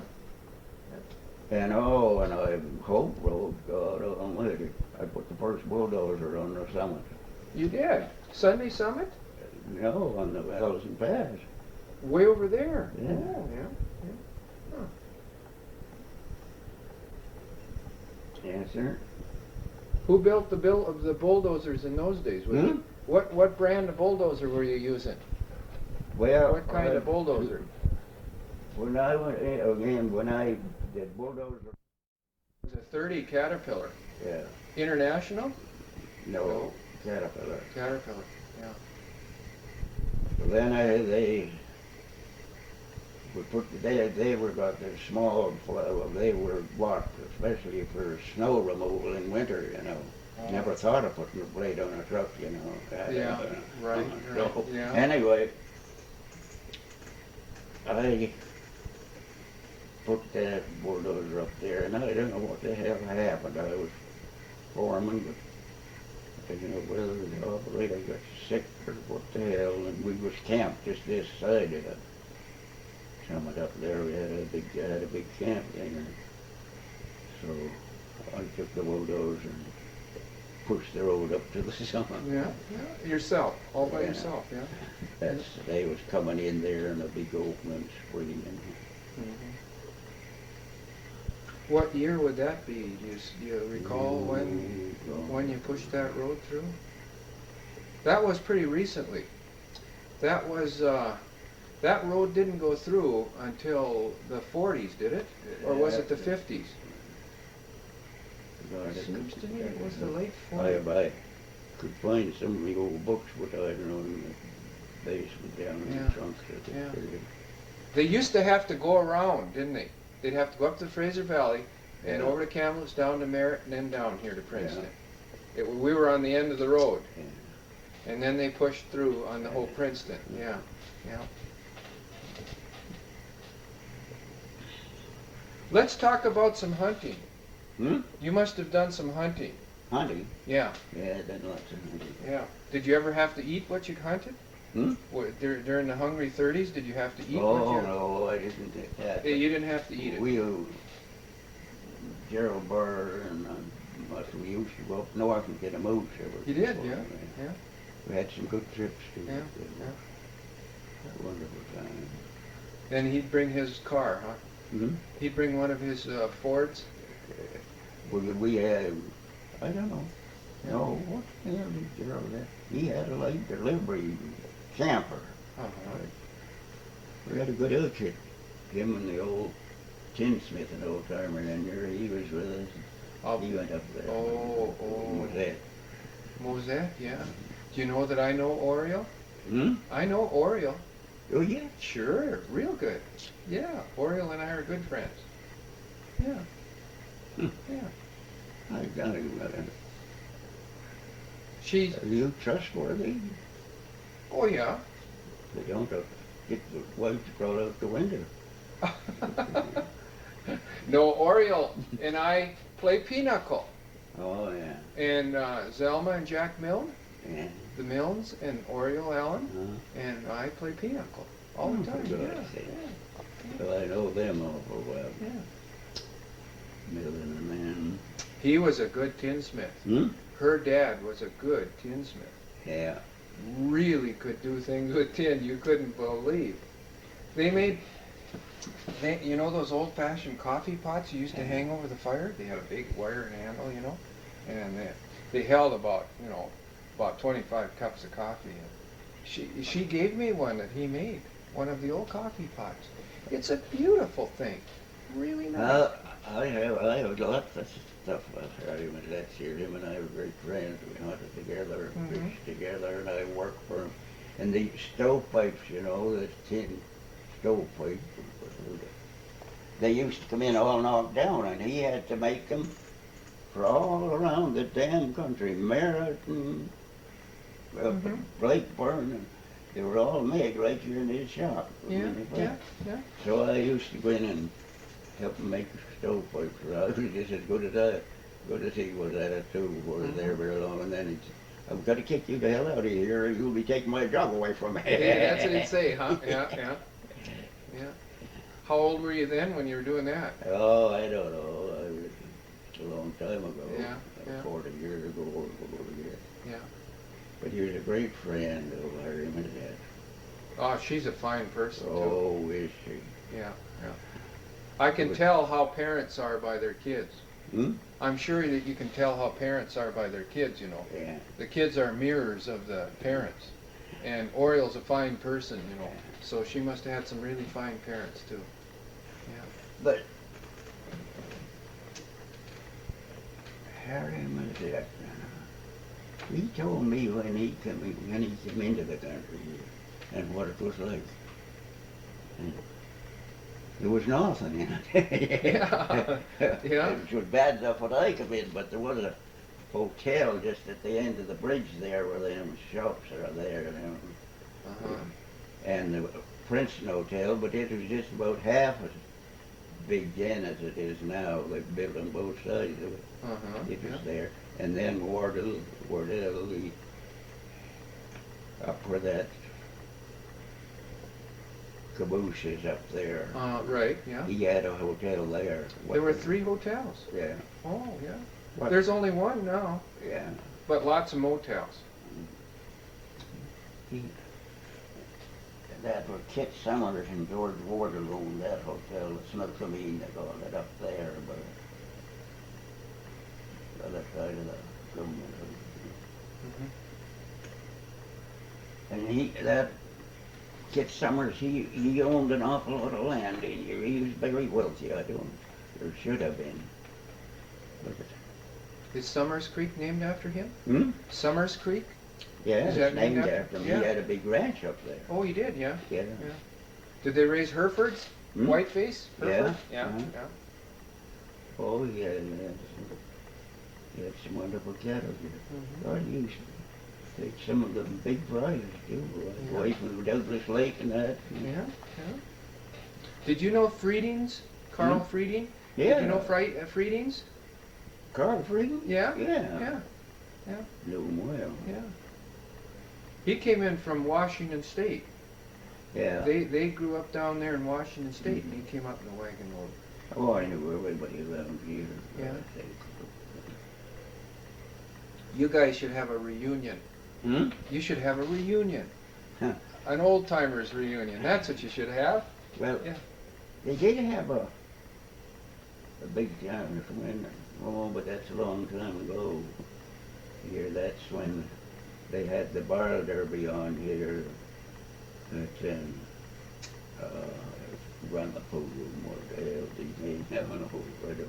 And I Hope Road, God almighty, I put the first bulldozer on the summit. You did? Sunday Summit? No, on the Allison Pass. Way over there? Yeah. Oh, yeah. Huh. Yes, sir. Who built the bulldozers in those days? Was it, what brand of bulldozer were you using? Well, What kind of bulldozer? When I did bulldozer. It was a 30 Caterpillar. Yeah. International? No, Caterpillar. Caterpillar, yeah. So then they were got the small plow. They were bought especially for snow removal in winter, you know. Oh. Never thought of putting a blade on a truck, you know. Yeah, right, So, yeah. anyway, I put that bulldozer up there, and I don't know what the hell happened. I was foreman, but you know, whether the operator got sick or what the hell, and we was camped just this side of it. Summit up there, we had a big camp there. So I took the bulldozer and pushed the road up to the summit. Yeah, yeah. Yourself, all by Yeah. yourself, yeah. They was coming in there in a big opening, swinging. Mm-hmm. What year would that be? Do you recall when you pushed that road through? That was pretty recently. That was that road didn't go through until the 40s, did it? Or was it the 50s? It seems to me it was the late 40s. I could find some of the old books, but I don't know, in the basement down in Yeah. the trunk. Yeah. They used to have to go around, didn't they? They'd have to go up to the Fraser Valley and Yeah. over to Kamloops, down to Merritt, and then down here to Princeton. We were on the end of the road. Yeah. And then they pushed through on the whole Princeton. Yeah, yeah. Let's talk about some hunting. Hmm? You must have done some hunting. Hunting? Yeah, Yeah, done lots of hunting. yeah. Did you ever have to eat what you hunted? Hmm? During the Hungry 30s, did you have to eat what Oh, you... no, I didn't do that. You didn't have to eat it. Gerald Burr and we used to go up north and get a moose. You did, yeah, yeah. We had some good trips too. Yeah, Wonderful time. And he'd bring his car, huh? Mm-hmm. He'd bring one of his Fords. We had, I don't know. Yeah. No, what the hell did Gerald have? He had a light delivery camper. Uh-huh. We had a good outfit. Him and the old tinsmith, an old timer in there, he was with us. He went up there. Oh. Was that? Mosette, yeah. Do you know that I know Oriole? Hmm? I know Oriole. Oh, yeah. Sure, real good. Yeah, Oriole and I are good friends. Yeah. Yeah. I got him. She's, Are you trustworthy? oh yeah. They don't get the wife to crawl out the window. No, Oriole and I play pinochle. Oh, yeah. And Zelma and Jack Milne, Yeah. the Milnes and Oriole Allen, Uh-huh. and I play pinochle all the time. For Yeah, God's sake. yeah, Well, I know them awful well. yeah. Millen and them. He was a good tinsmith. Hmm? Her dad was a good tinsmith. Yeah. Really could do things with tin you couldn't believe. They made, you know those old-fashioned coffee pots you used to hang over the fire? They had a big wire handle, you know, and they held about, you know, about 25 cups of coffee. And she gave me one that he made, one of the old coffee pots. It's a beautiful thing, really nice. I have lots of stuff about him, and that's here. Him and I were great friends. We hunted together, fished together, and I worked for him. And the stovepipes, you know, the tin stovepipe, they used to come in all knocked down, and he had to make them for all around the damn country, Merritt and Blakeburn, and they were all made right here in his shop. Yeah. So I used to go in and help him make stovepipes. I was just as good as he was at it too. Was there very long, and then he said, "I've got to kick you the hell out of here, or you'll be taking my job away from me." Yeah, that's what he'd say, huh? Yeah. How old were you then when you were doing that? Oh, I don't know. It's a long time ago. Yeah. 40 years ago or over here. Yeah. But he was a great friend of him and Dad. Oh, she's a fine person too. Oh, is she? Yeah. I can tell how parents are by their kids. I'm sure that you can tell how parents are by their kids, you know. Yeah. The kids are mirrors of the parents. And Oriole's a fine person, you know. So she must have had some really fine parents too. Yeah. But Harry Mazette, he told me when he came into the country and what it was like. And there was nothing in it. Yeah. It was bad enough when I come in, but there was a hotel just at the end of the bridge there where them shops are there. And the Princeton Hotel, but it was just about half as big then as it is now. They built on both sides of it. It was there. And then Wardell, up where that caboose is up there. Right, yeah. He had a hotel there. There were 3 hotels. Yeah. Oh, yeah. What? There's only one now, Yeah. but lots of motels. That was Kit Summers and George Wardell owned that hotel. It's not for me to call it up there, but the other side of the government. And that Kit Summers, he owned an awful lot of land in here. He was very wealthy, or should have been. Is Summers Creek named after him? Summers Creek? Yeah, Is that it's named named after him. yeah. He had a big ranch up there. Oh, he did, yeah. Yeah. Did they raise Herefords? Whiteface? Hereford? Yeah. Oh, yeah. He had some wonderful cattle here. God used to take some of them big prizes too, like away from Douglas Lake and that. Yeah. Did you know Friedings? Carl Frieding? Yeah. Did you know Friedings? Carl Frieding? Yeah. Yeah. Knew him well. Yeah. He came in from Washington State. Yeah. They grew up down there in Washington State, and he came up in the wagon road. Oh, I knew everybody around here. Yeah. You guys should have a reunion. You should have a reunion. An old timers reunion. That's what you should have. Well, they did have a big town when, but that's a long time ago. Here, that's when they had the bar derby on here at Ramapo, or the hell these names, I don't know what it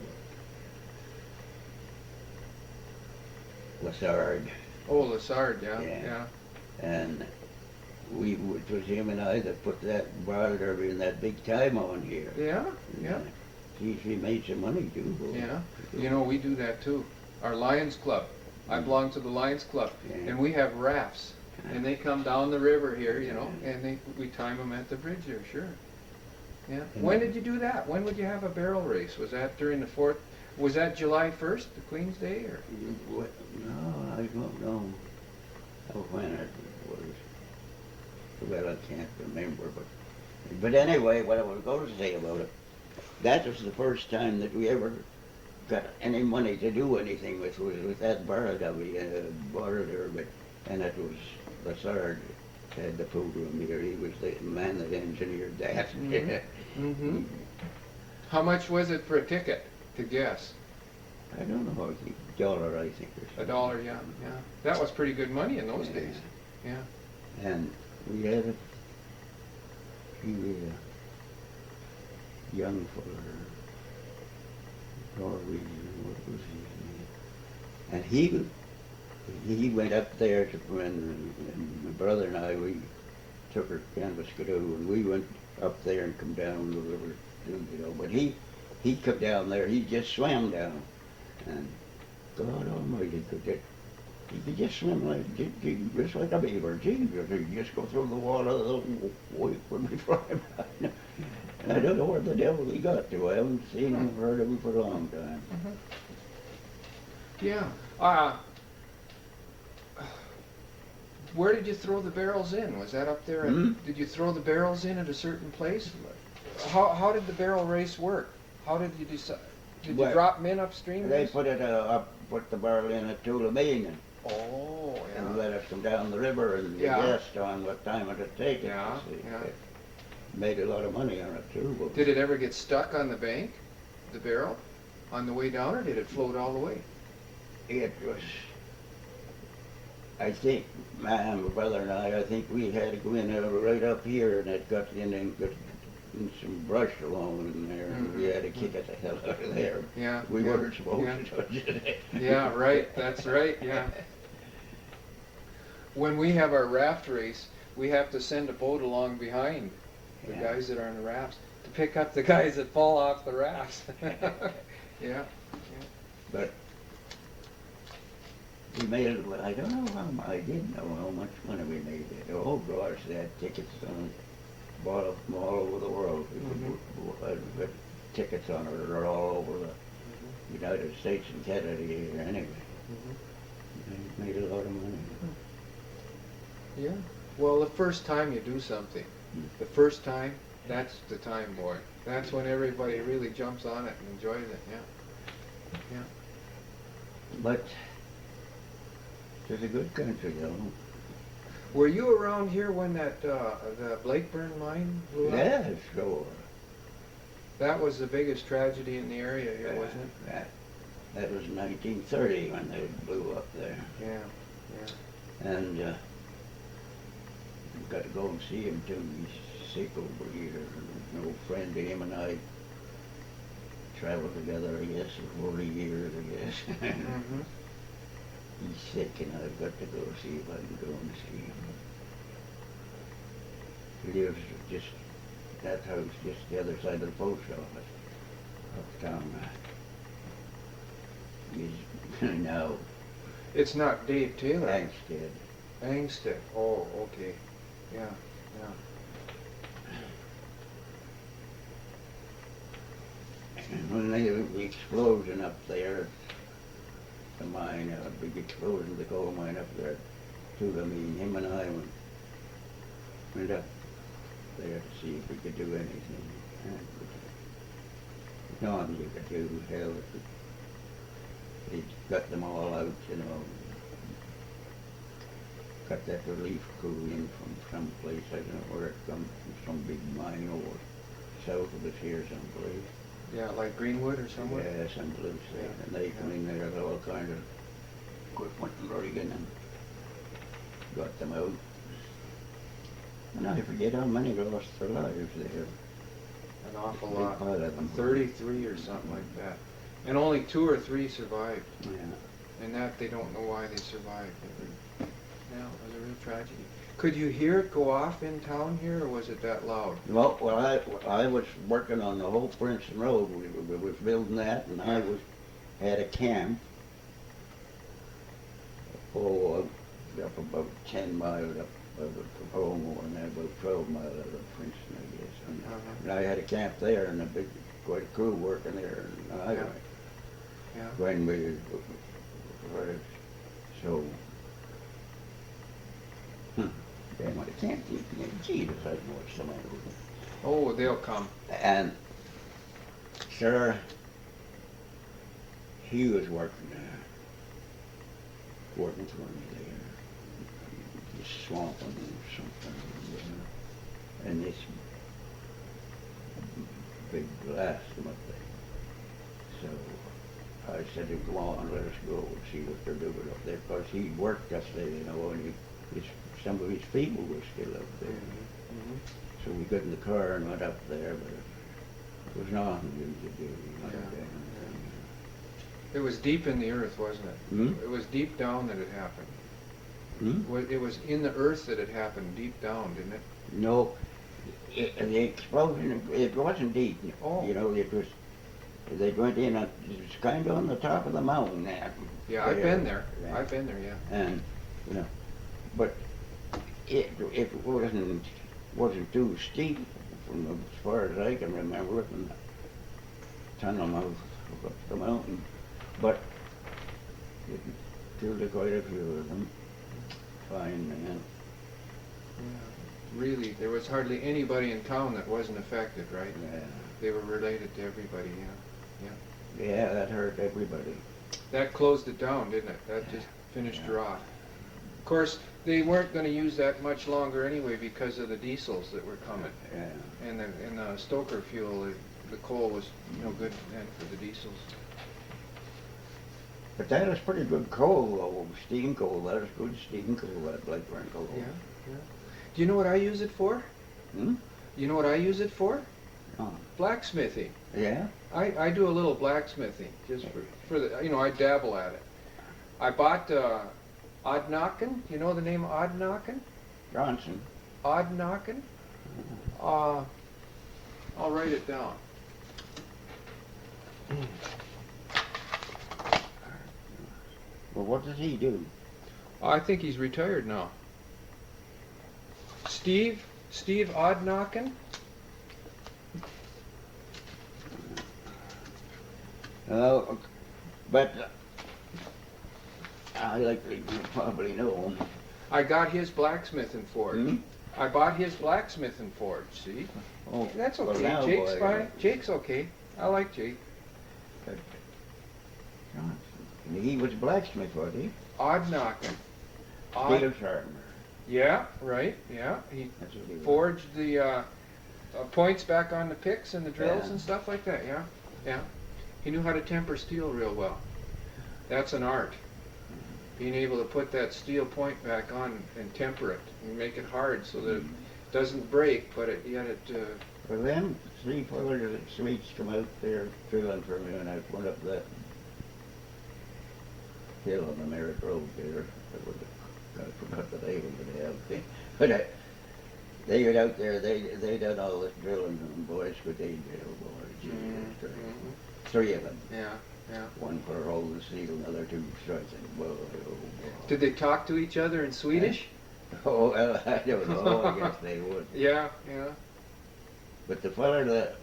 was. Lassard. Oh, Lassard, yeah. And it was him and I that put that bar derby and that big time on here. Yeah. He made some money too. Boy. Yeah. You know, we do that too. Our Lions Club. I belong to the Lions Club, and we have rafts, and they come down the river here, you know, and we time them at the bridge there, sure. Yeah. When did you do that? When would you have a barrel race? Was that during the Was that July 1st, the Queen's Day, or? What? No, I don't know when it was. Well, I can't remember, but anyway, what I was going to say about it, that was the first time that we ever got any money to do anything with, was with that barrel that we borrowed her, and it was the sergeant had the program here. He was the man that engineered that. Mm-hmm. How much was it for a ticket, to guess? I don't know, I think $1, I think. Or something. $1, yeah. That was pretty good money in those days. Yeah. And we had he was a young fella, Norwegian, what was his name? And he went up there to, and my brother and I, we took our canvas canoe and we went up there and come down the river too, you know. But he come down there, he just swam down. And God Almighty he could just swim just like a beaver. Gee, he'd just go through the water, wait for me to by. And I don't know where the devil he got to. I haven't seen him or heard of him for a long time. Mm-hmm. Yeah. Where did you throw the barrels in? Was that up there? Did you throw the barrels in at a certain place? How did the barrel race work? How did you decide? Did you drop them in upstream? They put it put the barrel in at Tulameen and let us come down the river and guessed on what time it would take it. It made a lot of money on it too. Did it ever get stuck on the bank, the barrel, on the way down, or did it float all the way? It was, I think, my brother and I think we had to go in right up here, and it got in and got in some brush along in there, and we had to kick it the hell out of there. Yeah. We weren't supposed to touch it. Yeah, right. That's right. Yeah. When we have our raft race, we have to send a boat along behind the guys that are on the rafts to pick up the guys that fall off the rafts. Yeah. But we made it, I don't know I didn't know how much money we made. Oh gosh, they had tickets on it, bought them from all over the world. We got tickets on it, they're all over the United States and Canada here anyway. They made a lot of money. Yeah. Well, the first time you do something, the first time, that's the time, boy. That's when everybody really jumps on it and enjoys it. Yeah. Yeah. But it's a good country, though. Were you around here when that the Blakeburn mine blew up? Yeah, sure. That was the biggest tragedy in the area here, wasn't it? That was 1930 when they blew up there. Yeah. Yeah. And got to go and see him too. He's sick over here. An old friend of him and I traveled together, I guess, for 40 years, I guess. He's sick, and I've got to go see if I can go and see him. He lives just, that house, just the other side of the post office, uptown. He's now. It's not Dave Taylor. Angstead. Angstead. Oh, okay. Yeah, yeah. And when they had the explosion up there, the mine, a big explosion, the coal mine up there, too, I mean, him and I went up there to see if we could do anything. Nothing you could do, hell, they got them all out, you know. Got that relief crew in from some place, I don't know where it comes from, some big mine over south of us here someplace. Yeah, like Greenwood or somewhere? Yeah, someplace there. And they come in there with all kind of equipment and rigging and got them out. And I forget how many lost their lives there. An awful lot. Pile of them. 33 or something like that. And only 2 or 3 survived. Yeah. And that they don't know why they survived. Yeah, it was a real tragedy. Could you hear it go off in town here, or was it that loud? Well, I was working on the whole Princeton Road. We was building that, and I had a camp. Oh, up about 10 miles up of home, and about 12 miles out of Princeton, I guess. And I had a camp there, and quite a crew working there on the highway. Yeah. when we were so. Damn, I can't think. Jesus, I know what's the matter with me. Oh, they'll come. And sir, he was working for me there, this swamp or something, and this big blast come up there. So I said, "Go on, let us go and see what they're doing up there," because he worked us there, and some of his people were still up there. Mm-hmm. So we got in the car and went up there, but it was nothing you could do. It was deep in the earth, wasn't it? Hmm? It was deep down that it happened. Hmm? It was in the earth that it happened, deep down, didn't it? No, the explosion, it wasn't deep. Oh. It was, they went in, it was kind of on the top of the mountain there. Yeah, I've been there. I've been there, yeah. And, but it wasn't too steep from as far as I can remember from the tunnel mouth up the mountain. But it killed quite a few of them. Fine, man. Yeah. Really, there was hardly anybody in town that wasn't affected, right? Yeah. They were related to everybody, yeah. Yeah, that hurt everybody. That closed it down, didn't it? That just finished her off. Of course, they weren't going to use that much longer anyway because of the diesels that were coming. Yeah. And the stoker fuel, the coal was no good then for the diesels. But that was pretty good coal, though. Steam coal. That was good steam coal, that Blackburn coal. Yeah. Do you know what I use it for? Hmm? You know what I use it for? Oh. Blacksmithing. Yeah? I do a little blacksmithing, just for the, I dabble at it. I bought Oddnocken. You know the name Oddnocken? Johnson. Oddnocken? I'll write it down. Well, what does he do? I think he's retired now. Steve Oddnocken? But I likely you probably know him. I got his blacksmithing forge. Hmm? I bought his blacksmithing forge, see? Oh, That's well, okay. now, Jake's boy, fine. Jake's okay. I like Jake. But Johnson. He was a blacksmith, was he? Oddnocken. Steel sharpener. Yeah, right. Yeah. He That's what he was. forged the points back on the picks and the drills Yeah. and stuff like that. Yeah. Yeah. He knew how to temper steel real well. That's an art. Being able to put that steel point back on and temper it and make it hard so that it doesn't break, but yet it. Well, them 3 fellas at Sweets come out there drilling for me, and I went up that hill on the Merritt Road there. I forgot the name of the damn thing. But they got out there, they done all this drilling, and boys, could they drill, boys. Jesus Christ. 3 of them. Yeah. Yeah. One for holding the steel, another 2 striking. Whoa, whoa. Did they talk to each other in Swedish? Oh, well, I don't know. I guess they would. Yeah. Yeah. But the fella that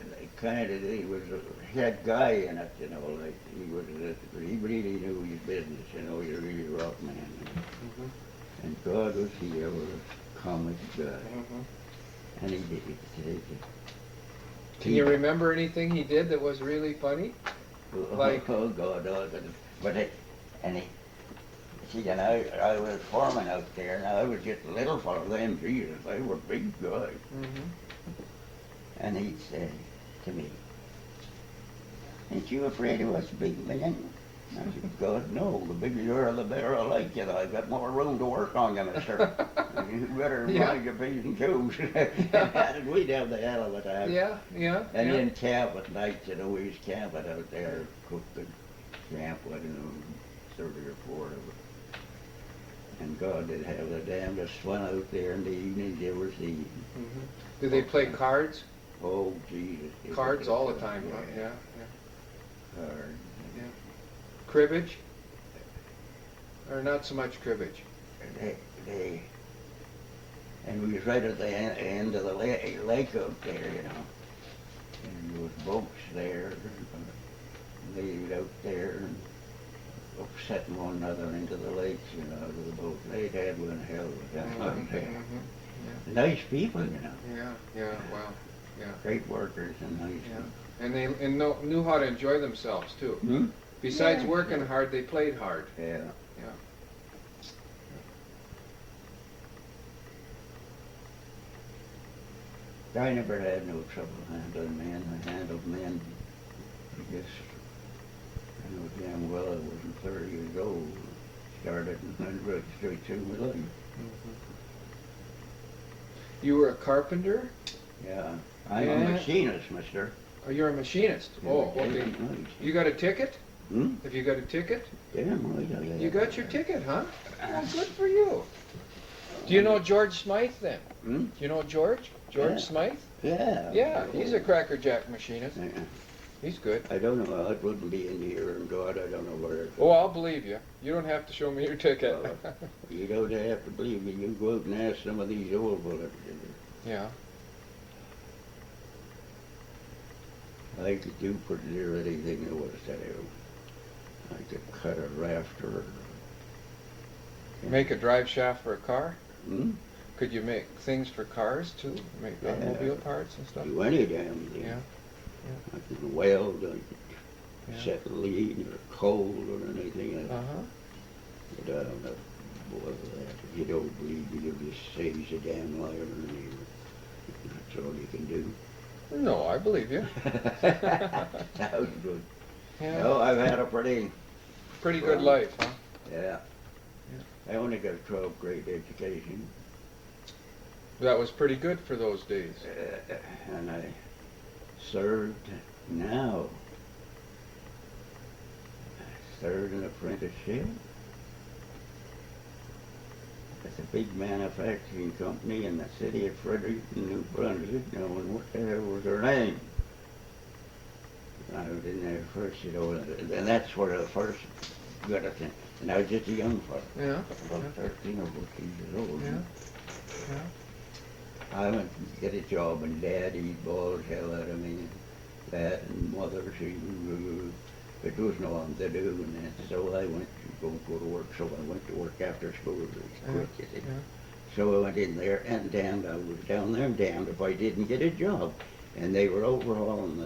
he was a head guy in it, like he really knew his business, he was a really rough man. And God was he ever a comic guy. And he did it. Can you remember anything he did that was really funny? Like, oh God, I was foreman out there, and I was just a little fella then, Jesus, they were big guys. And he'd say to me, "Ain't you afraid of us big men?" I said, "God, no, the bigger you are, the better I like you. I've got more room to work on you, mister. You better mind your P's and Q's." And we'd have the hell of a time. Yeah. And then camp at night, we was camping out there, cooked the camp, 30 or 40 of it. And God did have the damnedest fun out there in the evenings you ever seen. Did they play cards? Oh, Jesus. Cards all the time, huh? Yeah. Cards. Cribbage? Or not so much cribbage? And we was right at the end of the lake out there, And there was boats there. they out there and upsetting one another into the lakes, you know, out of the boat. They'd had one hell of a time out there. Yeah. Nice people, you know. Yeah, wow, yeah. Great workers and nice Yeah. people. And they knew how to enjoy themselves too. Hmm? Besides Yeah. working hard, they played hard. Yeah. Yeah. I never had no trouble handling men. I handled men. I guess I know damn well I wasn't 30 years old. Started and went right straight through my life. You were a carpenter? Yeah. I'm Yeah. a machinist, mister. Oh, you're a machinist. Oh, okay. Nice. You got a ticket? Hmm? Have you got a ticket? Damn right I have. You got your ticket, huh? Well, good for you. Do you know George Smythe then? Hmm? Do you know George? George Yeah. Smythe? Yeah. Yeah, he's a crackerjack machinist. He's good. I don't know. It wouldn't be in here, and God, I don't know where. Oh, I'll believe you. You don't have to show me your ticket. You don't have to believe me. You go out and ask some of these old bullets. Yeah. I could do pretty near anything there was to do. I could cut a rafter. Make a drive shaft for a car? Hmm? Could you make things for cars too? Make Yeah. automobile parts and stuff? Do any damn thing. Yeah. I could weld, I could Yeah. set lean or coal or anything. Uh-huh. But I don't know. Boy, if you don't believe me, you'll just say he's a damn liar, and that's all you can do. No, I believe you. That was good. Yeah. No, I've had a pretty, Pretty good life, huh? yeah. I only got a 12th grade education, That was pretty good for those days. and I served now. I served an apprenticeship at a big manufacturing company in the city of Fredericton, New Brunswick, knowing what the hell was their name. I was in there first, you know, and that's where I first got a thing. And I was just a young fellow, Yeah. about 13 or 14 years old. Yeah. Yeah. I went to get a job, and Daddy bawled hell out of me. That and Mother, it was no one to do, and that. So I went to go to work. So I went to work after school. Quick, you see. Yeah. So I went in there, and damned, I was down there, and damned if I didn't get a job. And they were overhauling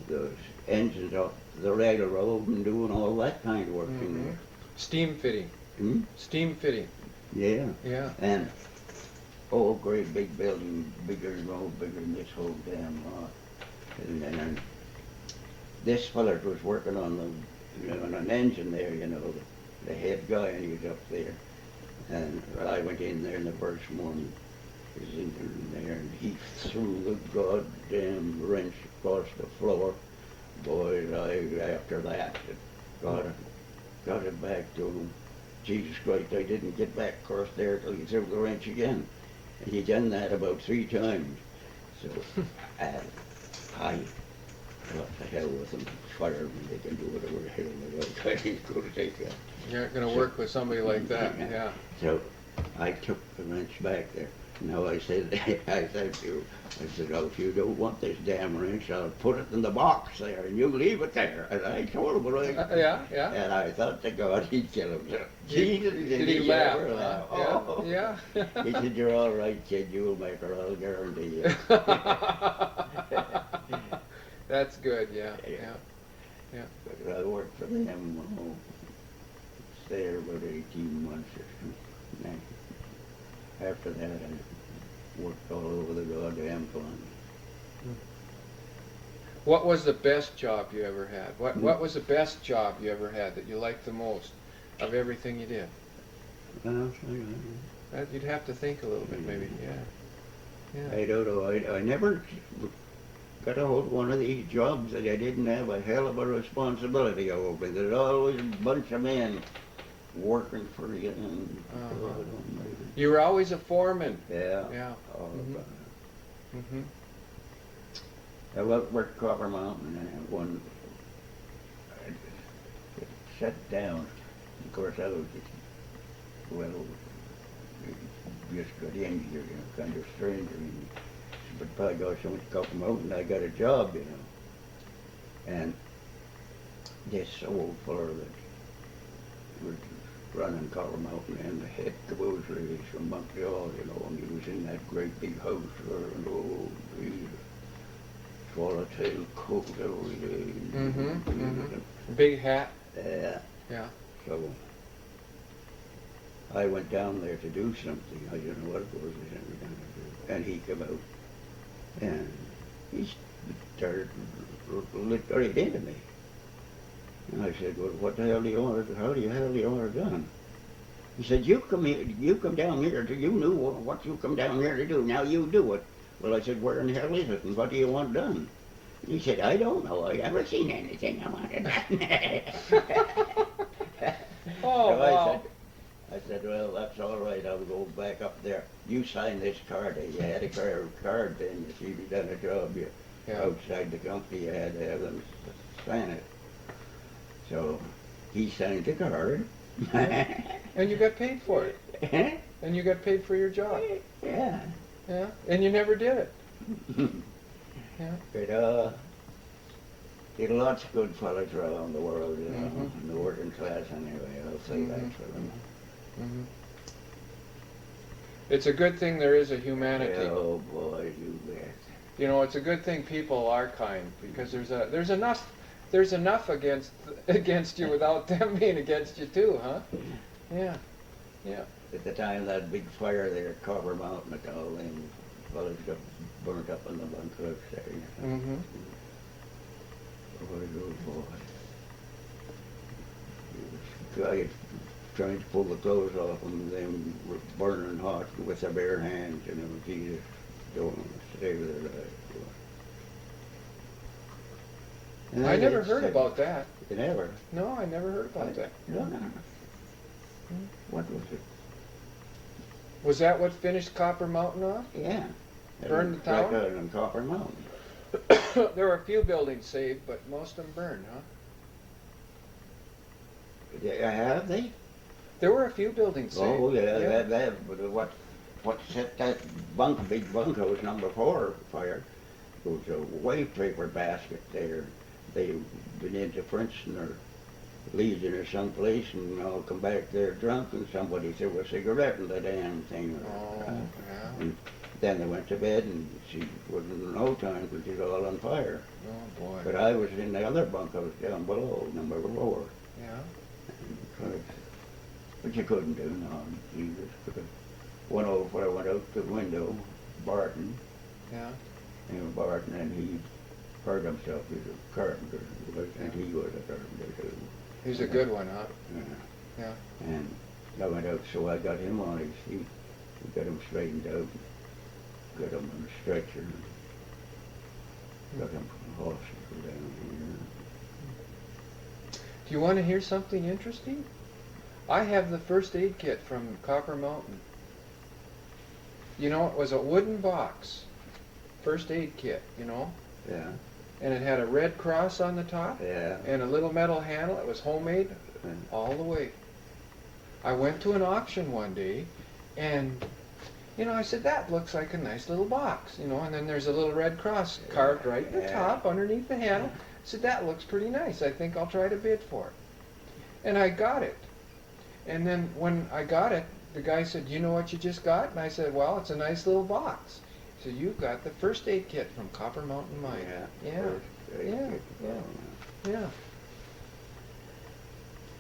the engines off the railroad and doing all that kind of work in there. Steam fitting. Hmm? Steam fitting. Yeah. Yeah. And oh, great big building, bigger than this whole damn lot. And then this fella was working on on an engine there, you know, the head guy, and he was up there. And I went in there, and the first morning he was in there, and he threw the goddamn wrench across the floor. Boy, after that, got it back to him. Jesus Christ, I didn't get back across there till he threw the wrench again. And he done that about 3 times. So I what the hell with them. Fire me, they can do whatever the hell they like. I ain't gonna take that. You're not going to work with somebody like that. Yeah. So I took the wrench back there. Now I said to you, I said, oh, if you don't want this damn wrench, I'll put it in the box there, and you leave it there. And I told him, Yeah, yeah. and I thought to God he'd kill himself. Did he laugh? ever laugh? Oh. Yeah. He said, you're all right, kid, you'll make her, I'll guarantee you. That's good, yeah, yeah. But I worked for them, there about 18 months or something. After that, I worked all over the goddamn plant. What was the best job you ever had? What was the best job you ever had that you liked the most of everything you did? You'd have to think a little bit, maybe, yeah. I don't know. I never got a hold of one of these jobs that I didn't have a hell of a responsibility over. There's always a bunch of men working for you. And You were always a foreman. Yeah. Yeah. Mm-hmm. I worked Copper Mountain, and one shut down. Of course, I was just got in here, kind of stranger. But by gosh, I went to Copper Mountain, I got a job, and this old fella that was running Collar Mountain and the head caboose race from Montreal, you know, and he was in that great big house there, and oh, he swallowtail coat every day. Big hat. Yeah. Yeah. So I went down there to do something. I didn't know what it was I was going to do. And he came out and he started right into me. And I said, well, what the hell do you want to, how the hell do you want it done? He said, you come here, you come down here, you knew what you come down here to do, now you do it. Well, I said, where in the hell is it and what do you want done? He said, I don't know, I never seen anything I wanted done. Oh, so wow. I said, well, that's all right, I'll go back up there. You sign this card. You had a card then, if you'd done a job outside the company, you had to have them sign it. So he signed the card. And you got paid for it. And you got paid for your job. Yeah. Yeah. And you never did it. Yeah. But there are lots of good fellas around the world, you know, in the working class anyway, I'll say that for them. It's a good thing there is a humanity. Oh boy, you bet. You know, it's a good thing people are kind, because there's enough against you without them being against you too, huh? Yeah. Yeah. At the time of that big fire there at Copper Mountain, all them fellas got burnt up in the bunkhouse there. Boy, oh boy. Guys trying to pull the clothes off them, them were burning hot with their bare hands, you know, Jesus, don't save their lives. I never heard about that. You never? No, I never heard about that. No. What was it? Was that what finished Copper Mountain off? Yeah. Burned the town? Right out on Copper Mountain. There were a few buildings saved, but most of them burned, huh? Yeah, have they? There were a few buildings saved. Oh, yeah. But what set that big bunkhouse number 4 fire was a wave paper basket there. They been into Princeton or Legion or someplace and all come back there drunk and somebody threw a cigarette in the damn thing. Oh, yeah. And then they went to bed and she wasn't no time because it was all on fire. Oh, boy. But I was in the other bunkhouse down below, number 4. Yeah. But you couldn't do no, Jesus. One old fellow went out the window, Barton. Yeah. Barton, and he hurt himself. He's a carpenter, and he was a carpenter too. He's a good one, huh? Yeah. Yeah. And I went out, so I got him on his feet. We got him straightened out, got him on a stretcher, got him from the hospital down here. Do you want to hear something interesting? I have the first aid kit from Copper Mountain. You know, it was a wooden box, first aid kit, you know? Yeah. And it had a red cross on the top. Yeah. And a little metal handle. It was homemade all the way. I went to an auction one day, and, you know, I said, that looks like a nice little box, you know, and then there's a little red cross carved right in the top underneath the handle. I said, that looks pretty nice. I think I'll try to bid for it. And I got it. And then when I got it, the guy said, you know what you just got? And I said, well, it's a nice little box. So you got the first aid kit from Copper Mountain Mine. Yeah.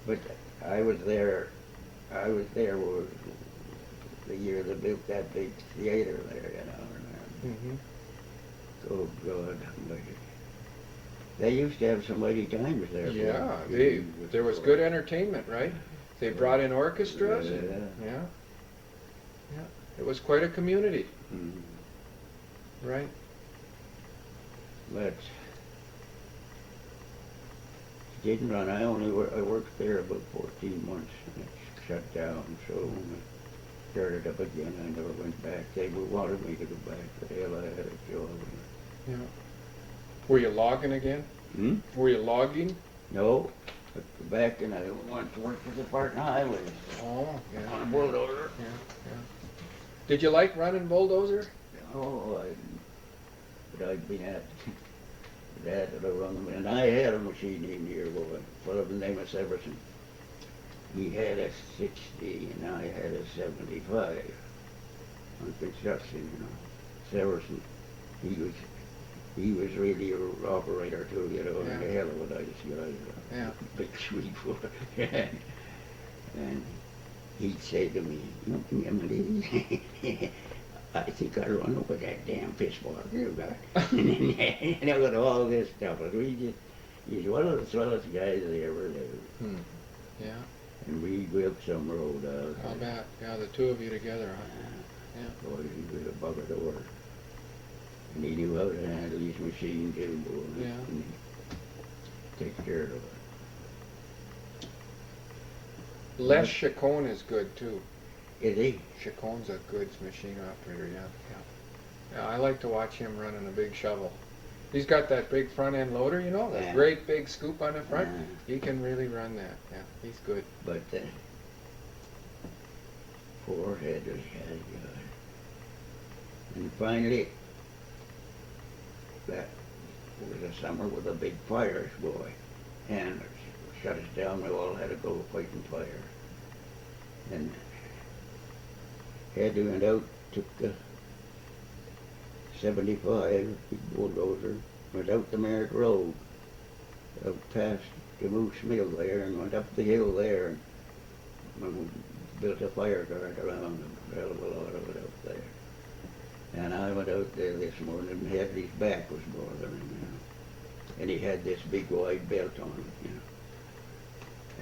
But I was there was the year they built that big theater there, you know. Oh God, they used to have so many times there. Yeah, there was good entertainment, right? They brought in orchestras. Yeah. It was quite a community. Right. But didn't run. I worked there about 14 months and it shut down. So when I started up again, I never went back. They wanted me to go back, but hell, I had a job. Yeah. Were you logging again? Were you logging? No. But back and I went to work for the Barton Highway. Oh, yeah. On a bulldozer. Yeah. Did you like running bulldozer? Oh, but I'd been at Dad would have run them. And I had a machine in here, boy, fellow by the name of Severson. He had a 60 and I had a 75 on construction, you know. Severson, he was really an operator too, you know, and a hell of a nice guy. Yeah. Big sweet boy. And he'd say to me, "Look, Emily, I think I run over that damn fishbowl you got." And I got all this stuff. And he's one of the swellest guys I ever knew. Hmm. Yeah. And we built some road out. I'll bet. Yeah, the two of you together, huh? Yeah. Boy, he was a bugger to work. And he knew how to handle his machine too, boy. Yeah. And he takes care of it. Les Chacon is good too. Is he? Chacon's a good machine operator, yeah. Yeah, I like to watch him running a big shovel. He's got that big front end loader, you know, that Yeah. great big scoop on the front. Yeah. He can really run that. Yeah, he's good. But forehead was had good. And finally, that was a summer with a big fires, boy. And it shut us down. We all had to go fighting fire. And Ed went out, took the 75, big bulldozer, went out the Merritt Road, out past the Moose Mill there, and went up the hill there, and we built a fire guard around him, a hell of a lot of it up there. And I went out there this morning and had his back was bothering him, you know. And he had this big wide belt on him, you know.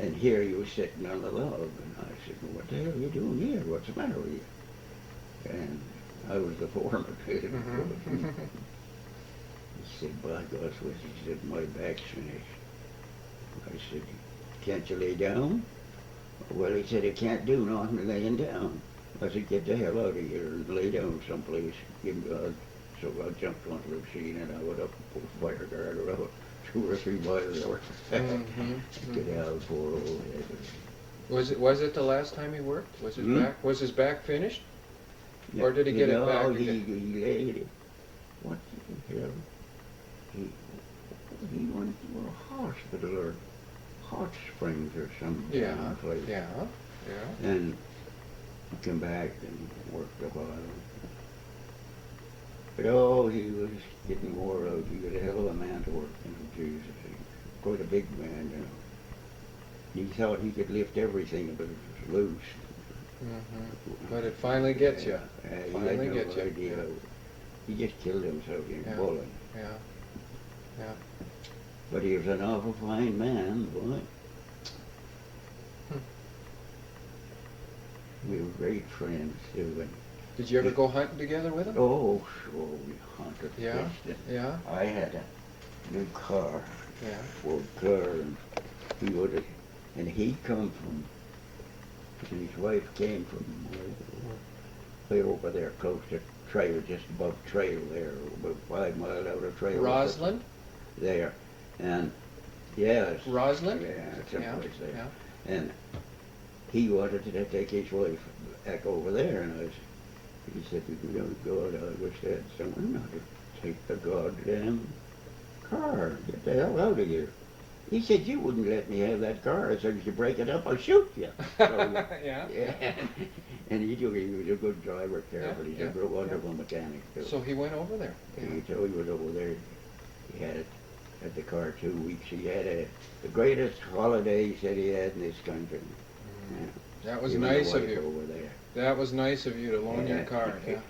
And here he was sitting on the log, and I said, "Well, what the hell are you doing here? What's the matter with you?" And I was the foreman. Mm-hmm. He said, "By gosh," he said, "my back's finished." I said, "Can't you lay down?" Well, he said, "I can't do nothing laying down." I said, "Get the hell out of here and lay down someplace, give God." So I jumped onto the machine and I went up and put a fire guard around 2 or 3 miles over. Get out, poor old head. Was it the last time he worked? Was his back finished? Or did he get it back again? He laid it. What the hell? He went to a hospital or Hot Springs or some Yeah, damn place. yeah. And he came back and worked a while. But oh, he was getting wore out. He was a hell of a man to work, you know, Jesus. He was quite a big man, you know. He thought he could lift everything, but it was loose. But it finally gets you. He Finally had no gets you. idea. He just killed himself in bowling. Yeah. But he was an awful fine man, boy. We were great friends too. And Did you ever go hunting together with him? oh, sure, we hunted. Yeah, fished, and yeah, I had a new car, yeah. Ford car, and he would have, and he come from, and his wife came from way over there, close to trail, just above trail there, about 5 miles out of trail. Roslyn? There, and yes. Roslyn? Yeah, someplace there. Yeah. And he wanted to take his wife back over there, and he said, "You know, God, I wish I had someone not to take the goddamn car. Get the hell out of here." He said, "You wouldn't let me have that car. As soon as you break it up, I'll shoot you." So, Yeah. And he was a good driver there, but he's yeah, a wonderful mechanic too. So he went over there. He told he was over there. He had the car 2 weeks. He had the greatest holiday he said he had in this country. Yeah. That was He and nice the of wife you. Over there. That was nice of you to loan your car. Yeah.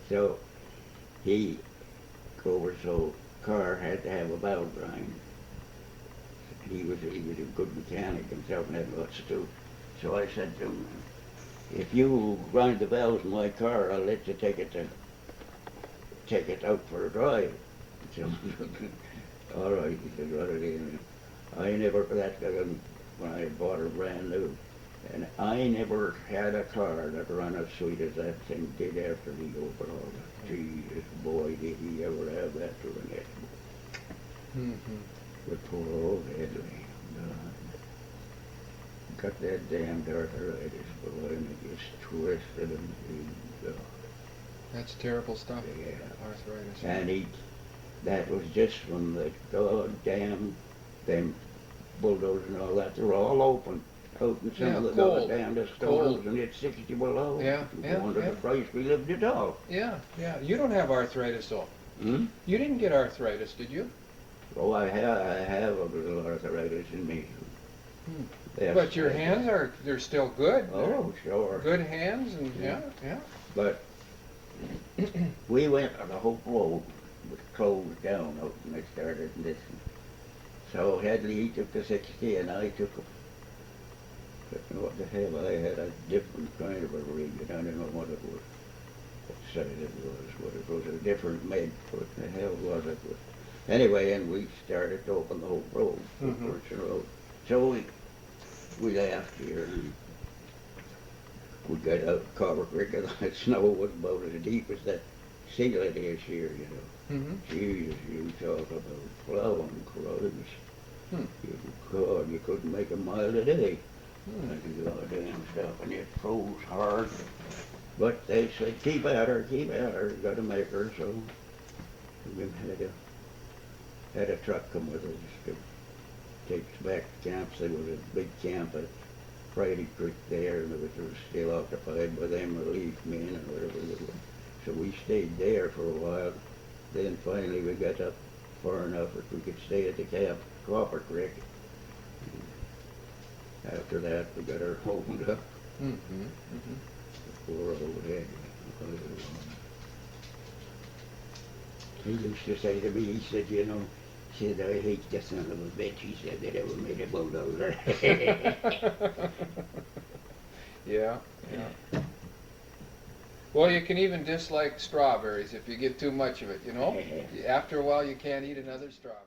So he over so car had to have a valve grind. He was a good mechanic himself and had lots to do. So I said to him, "If you grind the valves in my car, I'll let you take it out for a drive." So, all right, he said, "Right in." I never, when I bought her brand new, and I never had a car that ran as sweet as that thing did after he overhauled it. Jesus, boy, did he ever have that to run it. But poor old Hedley, got that damned arthritis, boy, and it just twisted him. That's terrible stuff. Yeah. Arthritis. And That was just from the goddamn, them bulldozers and all that, they were all open. Out in some Yeah, of the cold. goddamn Cold. stores, and it's 60 below. Yeah, yeah, Wonder yeah. the price we lived at all. Yeah, yeah. You don't have arthritis, though. Hmm? You didn't get arthritis, did you? Oh, I have a little arthritis in me. Hmm. Yes, But your I do. hands they're still good. Oh, sure. Good hands, and Yeah. yeah. But we went on the whole road was closed down out and they started this. So Headley, he took the 60 and I took what the hell, I had a different kind of a rig and I don't know what it was. What size it was a different make. What the hell was it? Anyway, and we started to open the whole road, road. So we left here and we got out Copper Creek and that snow was about as deep as that ceiling is here, you know. Mm-hmm. Jesus, you talk about plowing crows. Hmm. God, you couldn't make a mile a day. Hmm. And goddamn stuff, and it froze hard. But they said, keep at her, you gotta make her, so we had a truck come with us to take us back to camps. There was a big camp at Friday Creek there, and it was still occupied by them relief men or whatever they were. So we stayed there for a while. Then finally we got up far enough that we could stay at the camp, Copper Creek. After that, we got her opened up. Mm-hmm. Mm-hmm. Poor old head. He used to say to me, he said, you know, he said, I hate the son of a bitch, he said, that ever made a bulldozer. Yeah, yeah. Well, you can even dislike strawberries if you get too much of it, you know? After a while, you can't eat another strawberry.